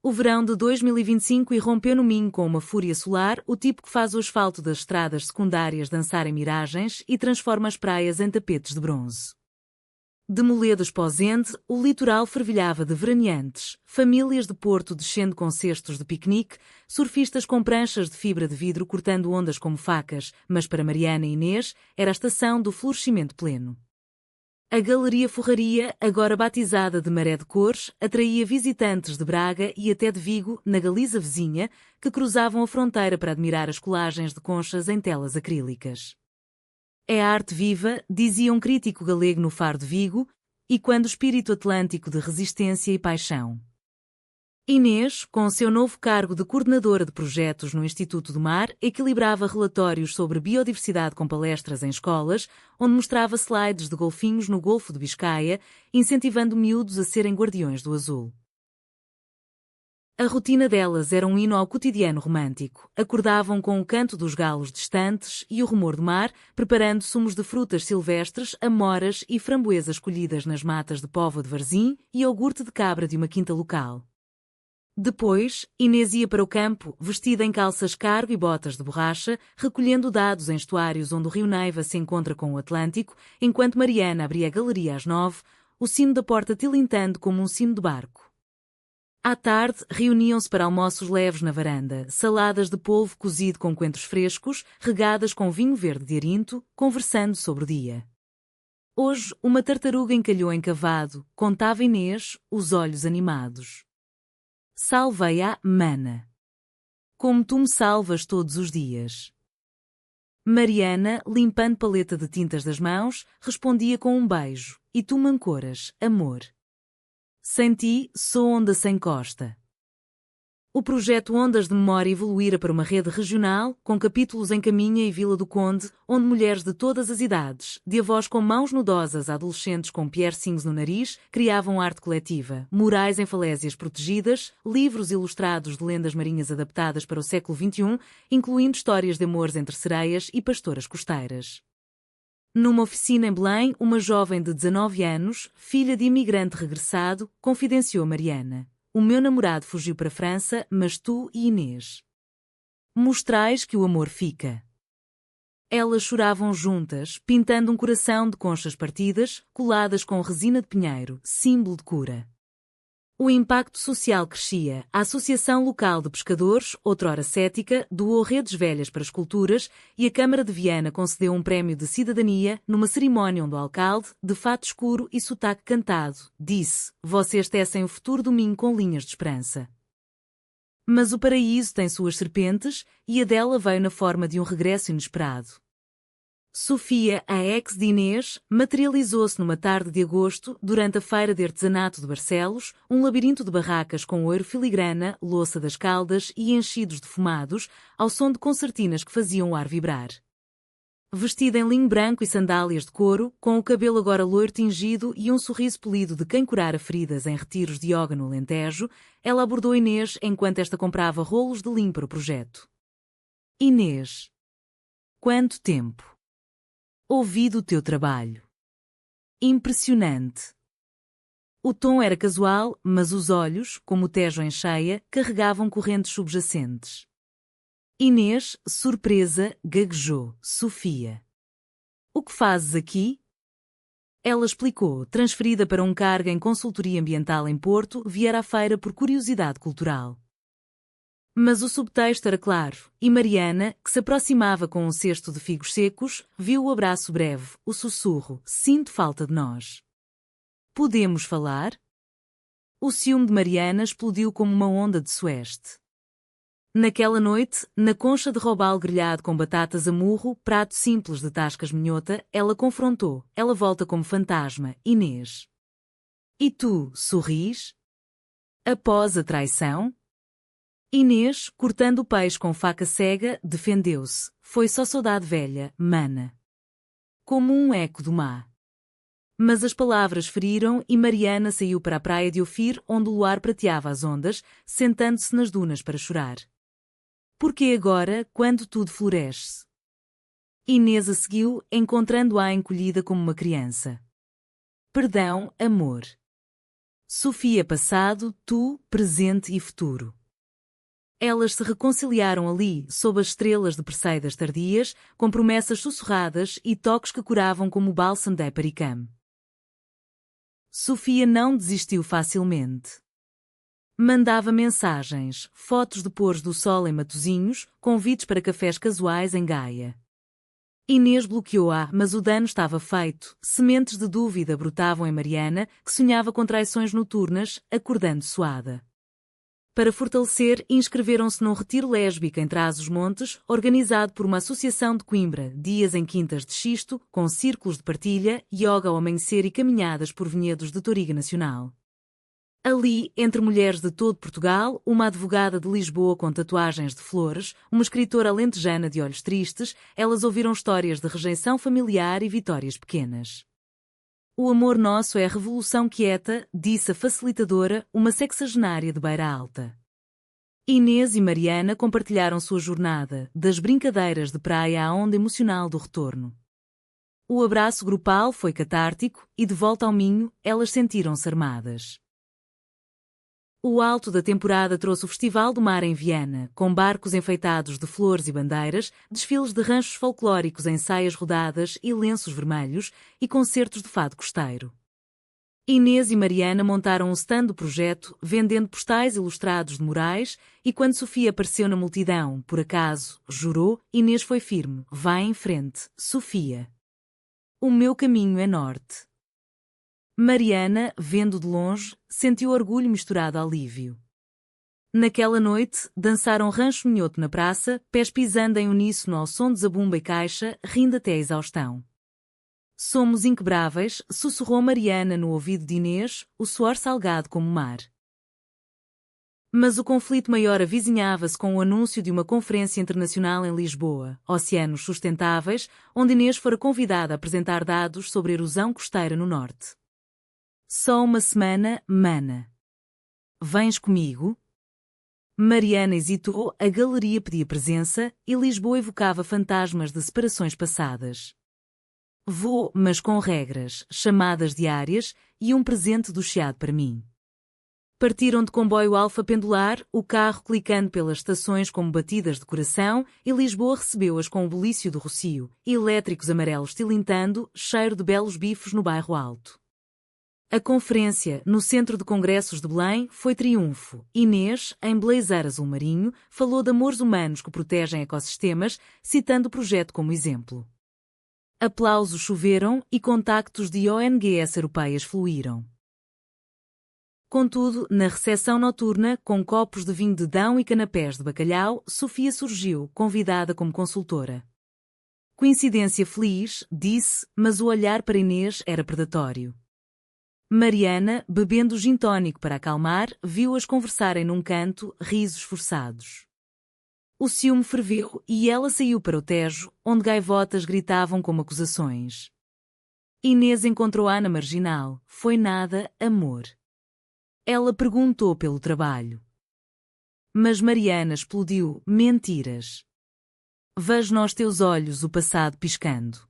O verão de 2025 irrompeu no Minho com uma fúria solar, o tipo que faz o asfalto das estradas secundárias dançar em miragens e transforma as praias em tapetes de bronze. De Moledos Pozende, o litoral fervilhava de veraneantes, famílias de Porto descendo com cestos de piquenique, surfistas com pranchas de fibra de vidro cortando ondas como facas, mas para Mariana e Inês era a estação do florescimento pleno. A Galeria Forraria, agora batizada de Maré de Cores, atraía visitantes de Braga e até de Vigo, na Galiza vizinha, que cruzavam a fronteira para admirar as colagens de conchas em telas acrílicas. É a arte viva, dizia um crítico galego no Faro de Vigo, e quando o espírito atlântico de resistência e paixão. Inês, com seu novo cargo de coordenadora de projetos no Instituto do Mar, equilibrava relatórios sobre biodiversidade com palestras em escolas, onde mostrava slides de golfinhos no Golfo de Biscaia, incentivando miúdos a serem guardiões do azul. A rotina delas era um hino ao cotidiano romântico. Acordavam com o canto dos galos distantes e o rumor do mar, preparando sumos de frutas silvestres, amoras e framboesas colhidas nas matas de Póvoa de Varzim e iogurte de cabra de uma quinta local. Depois, Inês ia para o campo, vestida em calças cargo e botas de borracha, recolhendo dados em estuários onde o rio Neiva se encontra com o Atlântico, enquanto Mariana abria a galeria às 9, o sino da porta tilintando como um sino de barco. À tarde, reuniam-se para almoços leves na varanda, saladas de polvo cozido com coentros frescos, regadas com vinho verde de Arinto, conversando sobre o dia. Hoje, uma tartaruga encalhou encavado, contava Inês, os olhos animados. Salvei-a, mana. Como tu me salvas todos os dias. Mariana, limpando paleta de tintas das mãos, respondia com um beijo. E tu me ancoras, amor. Sem ti, sou onda sem costa. O projeto Ondas de Memória evoluíra para uma rede regional, com capítulos em Caminha e Vila do Conde, onde mulheres de todas as idades, de avós com mãos nudosas a adolescentes com piercings no nariz, criavam arte coletiva, murais em falésias protegidas, livros ilustrados de lendas marinhas adaptadas para o século XXI, incluindo histórias de amores entre sereias e pastoras costeiras. Numa oficina em Belém, uma jovem de 19 anos, filha de imigrante regressado, confidenciou Mariana. O meu namorado fugiu para a França, mas tu e Inês mostrais que o amor fica. Elas choravam juntas, pintando um coração de conchas partidas, coladas com resina de pinheiro, símbolo de cura. O impacto social crescia. A Associação Local de Pescadores, outrora cética, doou redes velhas para esculturas e a Câmara de Viana concedeu um prémio de cidadania numa cerimónia onde o alcalde, de fato escuro e sotaque cantado, disse: vocês tecem o futuro do Minho com linhas de esperança. Mas o paraíso tem suas serpentes e a dela veio na forma de um regresso inesperado. Sofia, a ex de Inês, materializou-se numa tarde de agosto, durante a Feira de Artesanato de Barcelos, um labirinto de barracas com ouro filigrana, louça das Caldas e enchidos defumados, ao som de concertinas que faziam o ar vibrar. Vestida em linho branco e sandálias de couro, com o cabelo agora loiro tingido e um sorriso polido de quem curara feridas em retiros de yoga no Alentejo, ela abordou Inês enquanto esta comprava rolos de linho para o projeto. Inês. Quanto tempo! Ouvi do teu trabalho. Impressionante. O tom era casual, mas os olhos, como o Tejo em cheia, carregavam correntes subjacentes. Inês, surpresa, gaguejou. Sofia. O que fazes aqui? Ela explicou, transferida para um cargo em consultoria ambiental em Porto, viera à feira por curiosidade cultural. Mas o subtexto era claro, e Mariana, que se aproximava com um cesto de figos secos, viu o abraço breve, o sussurro: sinto falta de nós. Podemos falar? O ciúme de Mariana explodiu como uma onda de sueste. Naquela noite, na concha de robalo grelhado com batatas a murro, prato simples de tascas minhota, ela confrontou. Ela volta como fantasma, Inês. E tu, sorris? Após a traição? Inês, cortando o peixe com faca cega, defendeu-se. Foi só saudade velha, mana. Como um eco do mar. Mas as palavras feriram e Mariana saiu para a praia de Ofir, onde o luar prateava as ondas, sentando-se nas dunas para chorar. Porque agora, quando tudo floresce? Inês a seguiu, encontrando-a encolhida como uma criança. Perdão, amor. Sofia passado, tu, presente e futuro. Elas se reconciliaram ali, sob as estrelas de Perseidas tardias, com promessas sussurradas e toques que curavam como o bálsamo de Eparicam. Sofia não desistiu facilmente. Mandava mensagens, fotos de pôres do sol em Matosinhos, convites para cafés casuais em Gaia. Inês bloqueou-a, mas o dano estava feito. Sementes de dúvida brotavam em Mariana, que sonhava com traições noturnas, acordando suada. Para fortalecer, inscreveram-se num retiro lésbico em Trás-os-Montes, organizado por uma associação de Coimbra, dias em quintas de xisto, com círculos de partilha, yoga ao amanhecer e caminhadas por vinhedos de Toriga Nacional. Ali, entre mulheres de todo Portugal, uma advogada de Lisboa com tatuagens de flores, uma escritora alentejana de olhos tristes, elas ouviram histórias de rejeição familiar e vitórias pequenas. O amor nosso é a revolução quieta, disse a facilitadora, uma sexagenária de beira alta. Inês e Mariana compartilharam sua jornada, das brincadeiras de praia à onda emocional do retorno. O abraço grupal foi catártico e, de volta ao Minho, elas sentiram-se armadas. O alto da temporada trouxe o Festival do Mar em Viana, com barcos enfeitados de flores e bandeiras, desfiles de ranchos folclóricos em saias rodadas e lenços vermelhos, e concertos de fado costeiro. Inês e Mariana montaram um stand do projeto, vendendo postais ilustrados de Moraes, e quando Sofia apareceu na multidão, por acaso, jurou, Inês foi firme. Vai em frente, Sofia. O meu caminho é norte. Mariana, vendo de longe, sentiu orgulho misturado a alívio. Naquela noite, dançaram rancho minhoto na praça, pés pisando em uníssono ao som de zabumba e caixa, rindo até a exaustão. Somos inquebráveis, sussurrou Mariana no ouvido de Inês, o suor salgado como o mar. Mas o conflito maior avizinhava-se com o anúncio de uma conferência internacional em Lisboa, Oceanos Sustentáveis, onde Inês fora convidada a apresentar dados sobre a erosão costeira no norte. Só uma semana, mana. Vens comigo? Mariana hesitou, a galeria pedia presença e Lisboa evocava fantasmas de separações passadas. Vou, mas com regras, chamadas diárias e um presente do Chiado para mim. Partiram de comboio alfa pendular, o carro clicando pelas estações como batidas de coração, e Lisboa recebeu-as com o bulício do Rocio, elétricos amarelos tilintando, cheiro de belos bifes no bairro Alto. A conferência, no Centro de Congressos de Belém, foi triunfo. Inês, em blazer azul marinho, falou de amores humanos que protegem ecossistemas, citando o projeto como exemplo. Aplausos choveram e contactos de ONGs europeias fluíram. Contudo, na recepção noturna, com copos de vinho de Dão e canapés de bacalhau, Sofia surgiu, convidada como consultora. Coincidência feliz, disse, mas o olhar para Inês era predatório. Mariana, bebendo gin tónico para acalmar, viu-as conversarem num canto, risos forçados. O ciúme ferveu e ela saiu para o Tejo, onde gaivotas gritavam como acusações. Inês encontrou-a na marginal. Foi nada, amor. Ela perguntou pelo trabalho. Mas Mariana explodiu. Mentiras. Vejo nos teus olhos o passado piscando.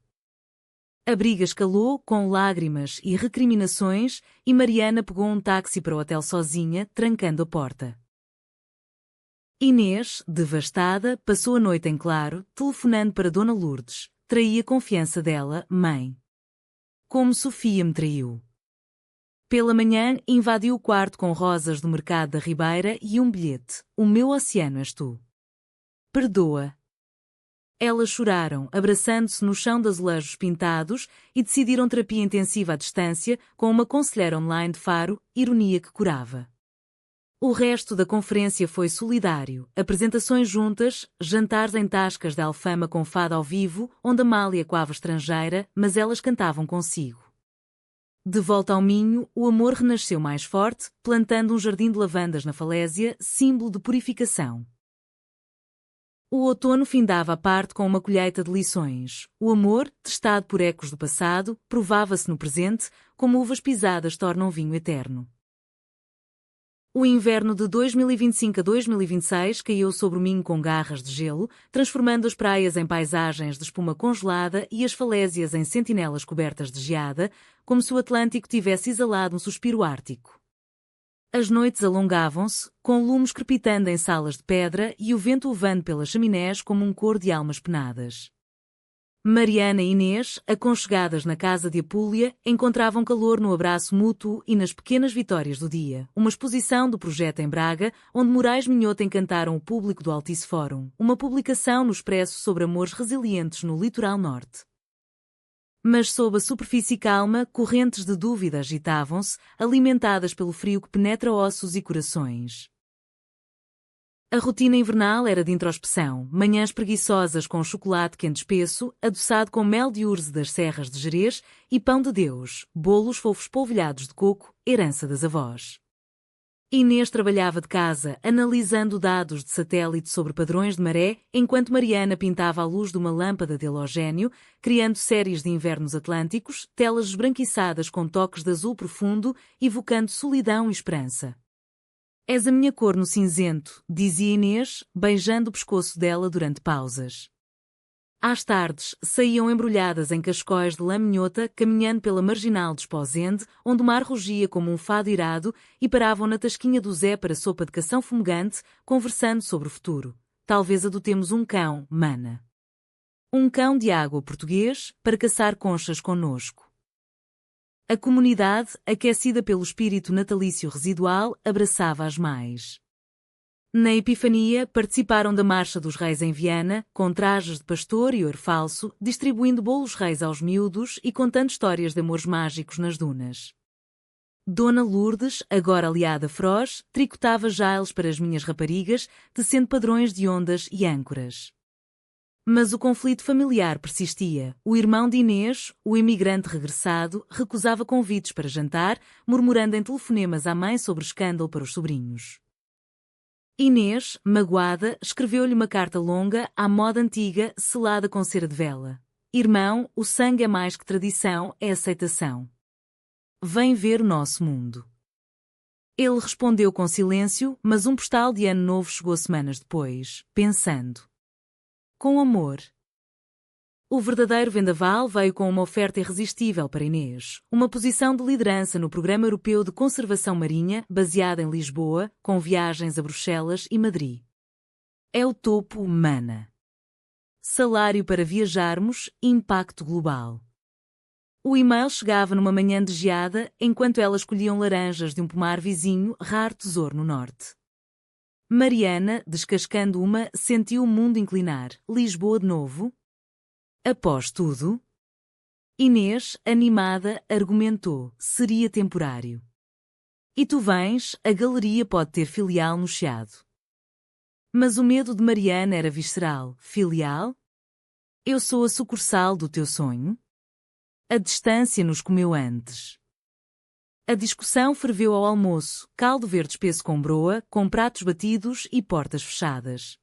A briga escalou, com lágrimas e recriminações, e Mariana pegou um táxi para o hotel sozinha, trancando a porta. Inês, devastada, passou a noite em claro, telefonando para Dona Lourdes. Traí a confiança dela, mãe. Como Sofia me traiu. Pela manhã, invadiu o quarto com rosas do mercado da Ribeira e um bilhete. O meu oceano és tu. Perdoa. Elas choraram, abraçando-se no chão de azulejos pintados, e decidiram terapia intensiva à distância, com uma conselheira online de Faro, ironia que curava. O resto da conferência foi solidário, apresentações juntas, jantares em tascas de Alfama com fado ao vivo, onde Amália coava estrangeira, mas elas cantavam consigo. De volta ao Minho, o amor renasceu mais forte, plantando um jardim de lavandas na falésia, símbolo de purificação. O outono findava a parte com uma colheita de lições. O amor, testado por ecos do passado, provava-se no presente, como uvas pisadas tornam vinho eterno. O inverno de 2025 a 2026 caiu sobre o Minho com garras de gelo, transformando as praias em paisagens de espuma congelada e as falésias em sentinelas cobertas de geada, como se o Atlântico tivesse exalado um suspiro ártico. As noites alongavam-se, com lumes crepitando em salas de pedra e o vento uvando pelas chaminés como um coro de almas penadas. Mariana e Inês, aconchegadas na casa de Apúlia, encontravam calor no abraço mútuo e nas pequenas vitórias do dia. Uma exposição do projeto em Braga, onde Moraes Minhoto encantaram o público do Altice Fórum. Uma publicação no Expresso sobre amores resilientes no litoral norte. Mas sob a superfície calma, correntes de dúvida agitavam-se, alimentadas pelo frio que penetra ossos e corações. A rotina invernal era de introspeção, manhãs preguiçosas com chocolate quente espesso, adoçado com mel de urze das serras de Gerês e pão de Deus, bolos fofos polvilhados de coco, herança das avós. Inês trabalhava de casa, analisando dados de satélite sobre padrões de maré, enquanto Mariana pintava à luz de uma lâmpada de halogénio, criando séries de invernos atlânticos, telas esbranquiçadas com toques de azul profundo, evocando solidão e esperança. És a minha cor no cinzento, dizia Inês, beijando o pescoço dela durante pausas. Às tardes, saíam embrulhadas em cascóis de lã minhota, caminhando pela marginal de Esposende, onde o mar rugia como um fado irado, e paravam na tasquinha do Zé para sopa de cação fumegante, conversando sobre o futuro. Talvez adotemos um cão, mana. Um cão de água português, para caçar conchas conosco. A comunidade, aquecida pelo espírito natalício residual, abraçava as mais. Na Epifania, participaram da Marcha dos Reis em Viana, com trajes de pastor e ouro falso, distribuindo bolos reis aos miúdos e contando histórias de amores mágicos nas dunas. Dona Lourdes, agora aliada feroz, tricotava jailes para as minhas raparigas, tecendo padrões de ondas e âncoras. Mas o conflito familiar persistia. O irmão de Inês, o imigrante regressado, recusava convites para jantar, murmurando em telefonemas à mãe sobre escândalo para os sobrinhos. Inês, magoada, escreveu-lhe uma carta longa, à moda antiga, selada com cera de vela. Irmão, o sangue é mais que tradição, é aceitação. Vem ver o nosso mundo. Ele respondeu com silêncio, mas um postal de ano novo chegou semanas depois, pensando. Com amor. O verdadeiro vendaval veio com uma oferta irresistível para Inês, uma posição de liderança no Programa Europeu de Conservação Marinha, baseada em Lisboa, com viagens a Bruxelas e Madrid. É o topo, mana. Salário para viajarmos, impacto global. O e-mail chegava numa manhã de geada, enquanto elas colhiam laranjas de um pomar vizinho, raro tesouro no norte. Mariana, descascando uma, sentiu o mundo inclinar. Lisboa de novo? Após tudo? Inês, animada, argumentou. Seria temporário. E tu vens, a galeria pode ter filial no Chiado. Mas o medo de Mariana era visceral. Filial? Eu sou a sucursal do teu sonho? A distância nos comeu antes. A discussão ferveu ao almoço, caldo verde espesso com broa, com pratos batidos e portas fechadas.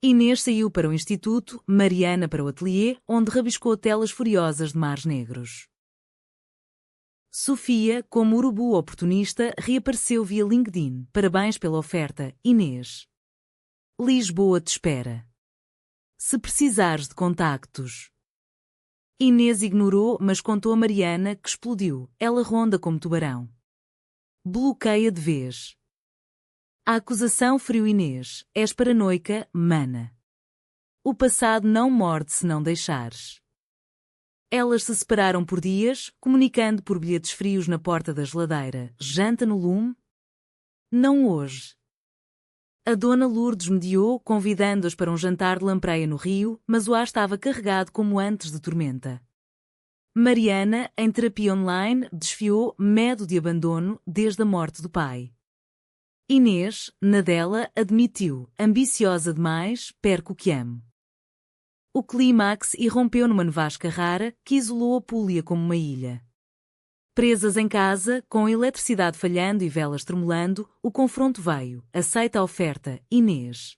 Inês saiu para o instituto, Mariana para o ateliê, onde rabiscou telas furiosas de mares negros. Sofia, como urubu oportunista, reapareceu via LinkedIn. Parabéns pela oferta, Inês. Lisboa te espera. Se precisares de contactos. Inês ignorou, mas contou a Mariana, que explodiu. Ela ronda como tubarão. Bloqueia de vez. A acusação feriu Inês. És paranoica, mana. O passado não morde se não deixares. Elas se separaram por dias, comunicando por bilhetes frios na porta da geladeira. Janta no lume? Não hoje. A dona Lourdes mediou, convidando-as para um jantar de lampreia no rio, mas o ar estava carregado como antes de tormenta. Mariana, em terapia online, desfiou medo de abandono desde a morte do pai. Inês, na dela, admitiu, ambiciosa demais, perco o que amo. O clímax irrompeu numa nevasca rara que isolou Apúlia como uma ilha. Presas em casa, com a eletricidade falhando e velas tremulando, o confronto veio. Aceita a oferta, Inês.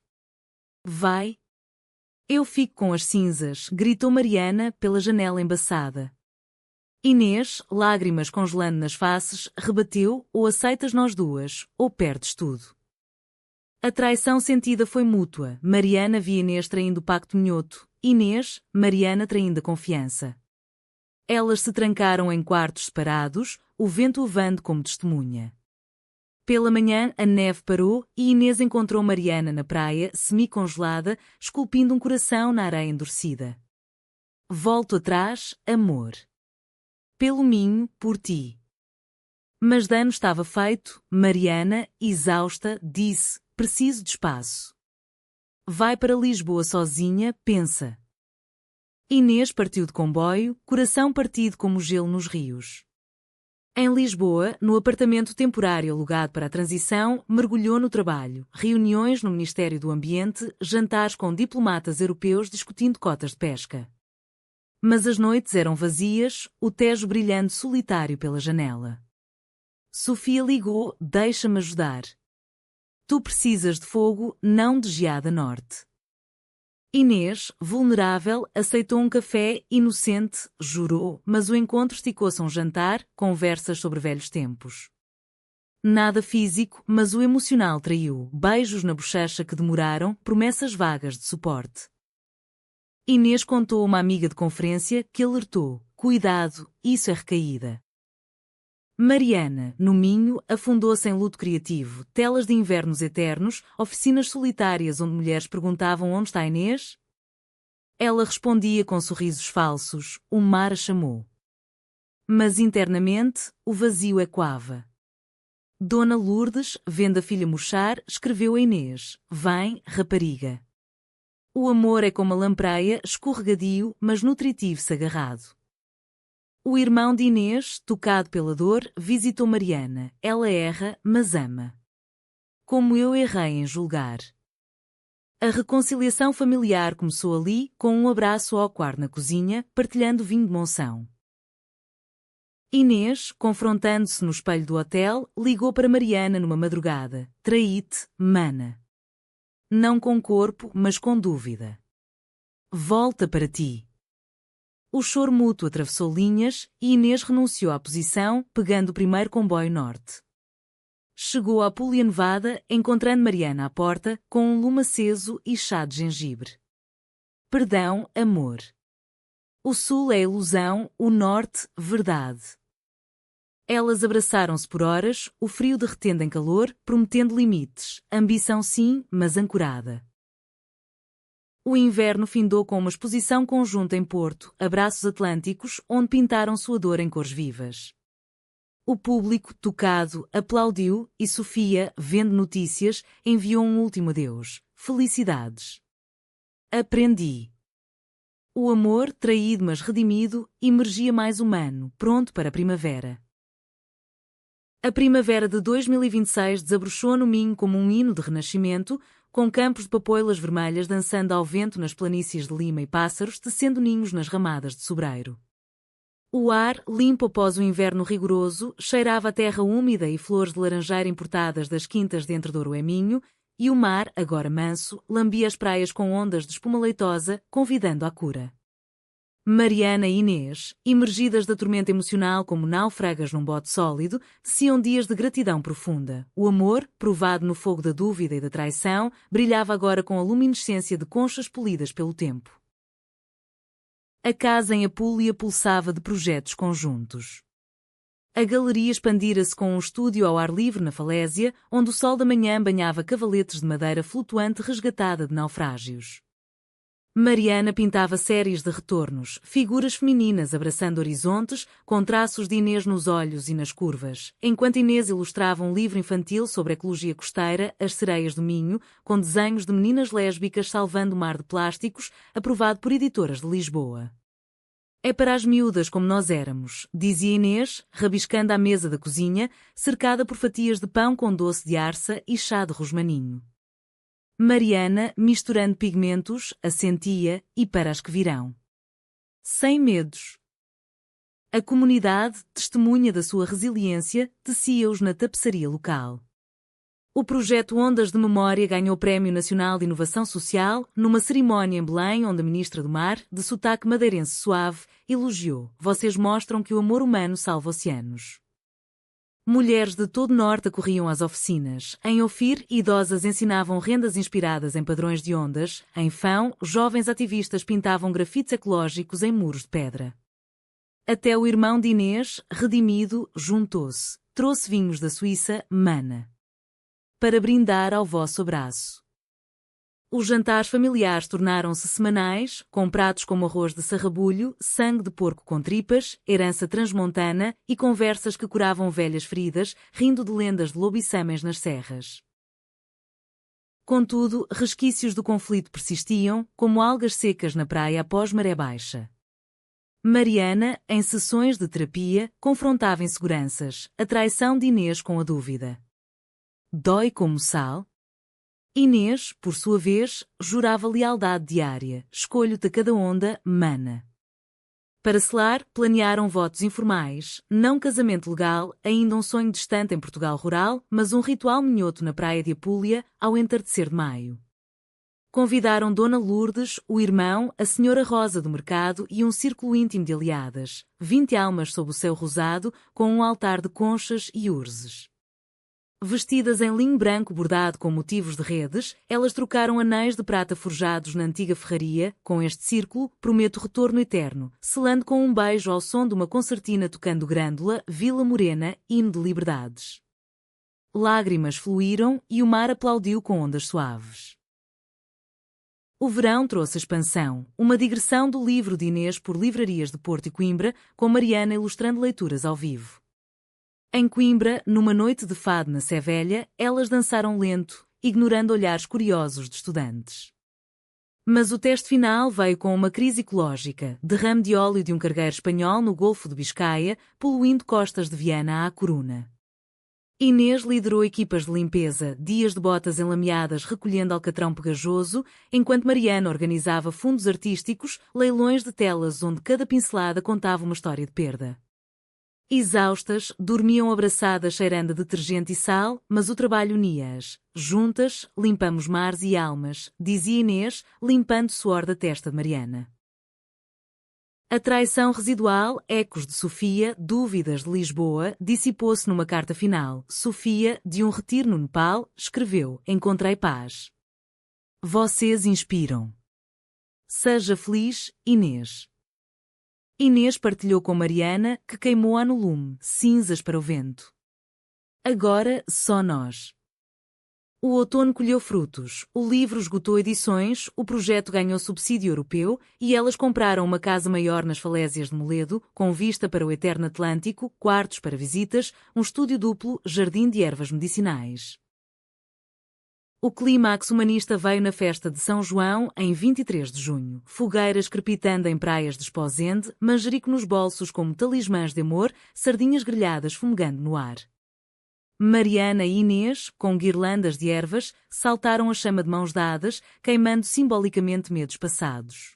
Vai. Eu fico com as cinzas, gritou Mariana pela janela embaçada. Inês, lágrimas congelando nas faces, rebateu: ou aceitas nós duas, ou perdes tudo. A traição sentida foi mútua. Mariana via Inês traindo o pacto minhoto. Inês, Mariana traindo a confiança. Elas se trancaram em quartos separados, o vento levando como testemunha. Pela manhã, a neve parou e Inês encontrou Mariana na praia, semi-congelada, esculpindo um coração na areia endurecida. Volto atrás, amor. Pelo Minho, por ti. Mas dano estava feito. Mariana, exausta, disse: preciso de espaço. Vai para Lisboa sozinha, pensa. Inês partiu de comboio, coração partido como gelo nos rios. Em Lisboa, no apartamento temporário alugado para a transição, mergulhou no trabalho, reuniões no Ministério do Ambiente, jantares com diplomatas europeus discutindo cotas de pesca. Mas as noites eram vazias, o Tejo brilhando solitário pela janela. Sofia ligou: deixa-me ajudar. Tu precisas de fogo, não de geada norte. Inês, vulnerável, aceitou um café, inocente, jurou, mas o encontro esticou-se a um jantar, conversas sobre velhos tempos. Nada físico, mas o emocional traiu, beijos na bochecha que demoraram, promessas vagas de suporte. Inês contou a uma amiga de conferência que alertou: cuidado, isso é recaída. Mariana, no Minho, afundou-se em luto criativo, telas de invernos eternos, oficinas solitárias onde mulheres perguntavam onde está Inês? Ela respondia com sorrisos falsos: o mar a chamou. Mas internamente, o vazio ecoava. Dona Lourdes, vendo a filha murchar, escreveu a Inês: vem, rapariga. O amor é como a lampreia, escorregadio, mas nutritivo-se agarrado. O irmão de Inês, tocado pela dor, visitou Mariana. Ela erra, mas ama. Como eu errei em julgar. A reconciliação familiar começou ali, com um abraço ao aquar na cozinha, partilhando vinho de Monção. Inês, confrontando-se no espelho do hotel, ligou para Mariana numa madrugada. Traí-te, mana. Não com corpo, mas com dúvida. Volta para ti. O choro mútuo atravessou linhas e Inês renunciou à posição, pegando o primeiro comboio norte. Chegou à Apúlia Nevada, encontrando Mariana à porta, com um lume aceso e chá de gengibre. Perdão, amor. O sul é ilusão, o norte, verdade. Elas abraçaram-se por horas, o frio derretendo em calor, prometendo limites, ambição sim, mas ancorada. O inverno findou com uma exposição conjunta em Porto, Abraços Atlânticos, onde pintaram sua dor em cores vivas. O público, tocado, aplaudiu e Sofia, vendo notícias, enviou um último adeus. Felicidades. Aprendi. O amor, traído mas redimido, emergia mais humano, pronto para a primavera. A primavera de 2026 desabrochou no Minho como um hino de renascimento, com campos de papoilas vermelhas dançando ao vento nas planícies de lima e pássaros tecendo ninhos nas ramadas de sobreiro. O ar, limpo após o inverno rigoroso, cheirava a terra úmida e flores de laranjeira importadas das quintas de Entre Douro e Minho, e o mar, agora manso, lambia as praias com ondas de espuma leitosa, convidando à cura. Mariana e Inês, emergidas da tormenta emocional como náufragas num bote sólido, teciam dias de gratidão profunda. O amor, provado no fogo da dúvida e da traição, brilhava agora com a luminescência de conchas polidas pelo tempo. A casa em Apúlia pulsava de projetos conjuntos. A galeria expandira-se com um estúdio ao ar livre na falésia, onde o sol da manhã banhava cavaletes de madeira flutuante resgatada de naufrágios. Mariana pintava séries de retornos, figuras femininas abraçando horizontes, com traços de Inês nos olhos e nas curvas, enquanto Inês ilustrava um livro infantil sobre a ecologia costeira, As Sereias do Minho, com desenhos de meninas lésbicas salvando o mar de plásticos, aprovado por editoras de Lisboa. É para as miúdas como nós éramos, dizia Inês, rabiscando à mesa da cozinha, cercada por fatias de pão com doce de arça e chá de rosmaninho. Mariana, misturando pigmentos, assentia, e para as que virão. Sem medos. A comunidade, testemunha da sua resiliência, tecia-os na tapeçaria local. O projeto Ondas de Memória ganhou o Prémio Nacional de Inovação Social numa cerimónia em Belém onde a Ministra do Mar, de sotaque madeirense suave, elogiou: "Vocês mostram que o amor humano salva oceanos." Mulheres de todo o norte acorriam às oficinas. Em Ofir, idosas ensinavam rendas inspiradas em padrões de ondas. Em Fão, jovens ativistas pintavam grafites ecológicos em muros de pedra. Até o irmão de Inês, redimido, juntou-se. Trouxe vinhos da Suíça, Mana, para brindar ao vosso abraço. Os jantares familiares tornaram-se semanais, com pratos como arroz de sarrabulho, sangue de porco com tripas, herança transmontana e conversas que curavam velhas feridas, rindo de lendas de lobiçamens nas serras. Contudo, resquícios do conflito persistiam, como algas secas na praia após maré baixa. Mariana, em sessões de terapia, confrontava inseguranças, a traição de Inês com a dúvida. Dói como sal? Inês, por sua vez, jurava lealdade diária. Escolho-te a cada onda, Mana. Para selar, planearam votos informais, não casamento legal, ainda um sonho distante em Portugal rural, mas um ritual minhoto na praia de Apúlia, ao entardecer de maio. Convidaram Dona Lourdes, o irmão, a Senhora Rosa do Mercado e um círculo íntimo de aliadas, 20 almas sob o céu rosado, com um altar de conchas e urzes. Vestidas em linho branco bordado com motivos de redes, elas trocaram anéis de prata forjados na antiga ferraria. Com este círculo, prometo retorno eterno, selando com um beijo ao som de uma concertina tocando Grândola, Vila Morena, hino de liberdades. Lágrimas fluíram e o mar aplaudiu com ondas suaves. O verão trouxe a expansão, uma digressão do livro de Inês por livrarias de Porto e Coimbra, com Mariana ilustrando leituras ao vivo. Em Coimbra, numa noite de fado na Sé Velha, elas dançaram lento, ignorando olhares curiosos de estudantes. Mas o teste final veio com uma crise ecológica, derrame de óleo de um cargueiro espanhol no Golfo de Biscaia, poluindo costas de Viana à Coruna. Inês liderou equipas de limpeza, dias de botas enlameadas recolhendo alcatrão pegajoso, enquanto Mariana organizava fundos artísticos, leilões de telas onde cada pincelada contava uma história de perda. Exaustas, dormiam abraçadas cheirando a detergente e sal, mas o trabalho unia-as. Juntas, limpamos mares e almas, dizia Inês, limpando o suor da testa de Mariana. A traição residual, ecos de Sofia, dúvidas de Lisboa, dissipou-se numa carta final. Sofia, de um retiro no Nepal, escreveu: "Encontrei paz. Vocês inspiram. Seja feliz, Inês." Inês partilhou com Mariana, que queimou-a no lume, cinzas para o vento. Agora, só nós. O outono colheu frutos, o livro esgotou edições, o projeto ganhou subsídio europeu e elas compraram uma casa maior nas falésias de Moledo, com vista para o eterno Atlântico, quartos para visitas, um estúdio duplo, jardim de ervas medicinais. O clímax humanista veio na festa de São João, em 23 de junho. Fogueiras crepitando em praias de Esposende, manjerico nos bolsos como talismãs de amor, sardinhas grelhadas fumegando no ar. Mariana e Inês, com guirlandas de ervas, saltaram a chama de mãos dadas, queimando simbolicamente medos passados.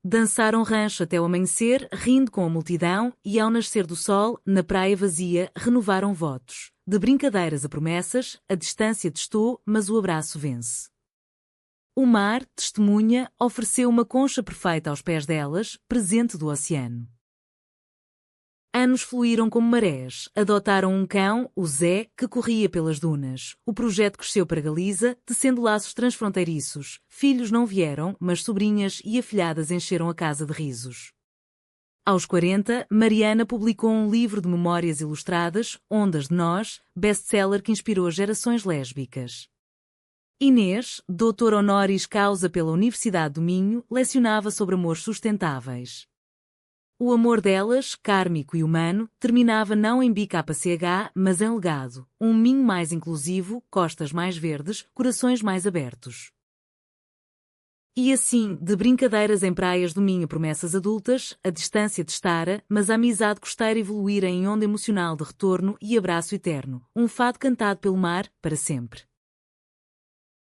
Dançaram rancho até o amanhecer, rindo com a multidão, e ao nascer do sol, na praia vazia, renovaram votos. De brincadeiras a promessas, a distância testou, mas o abraço vence. O mar, testemunha, ofereceu uma concha perfeita aos pés delas, presente do oceano. Anos fluíram como marés, adotaram um cão, o Zé, que corria pelas dunas. O projeto cresceu para Galiza, tecendo laços transfronteiriços. Filhos não vieram, mas sobrinhas e afilhadas encheram a casa de risos. Aos 40, Mariana publicou um livro de memórias ilustradas, Ondas de Nós, best-seller que inspirou gerações lésbicas. Inês, doutora honoris causa pela Universidade do Minho, lecionava sobre amores sustentáveis. O amor delas, kármico e humano, terminava não em BKCH, mas em legado, um Minho mais inclusivo, costas mais verdes, corações mais abertos. E assim, de brincadeiras em praias do Minho, promessas adultas, a distância testara, mas a amizade costeira evoluíra em onda emocional de retorno e abraço eterno, um fado cantado pelo mar, para sempre.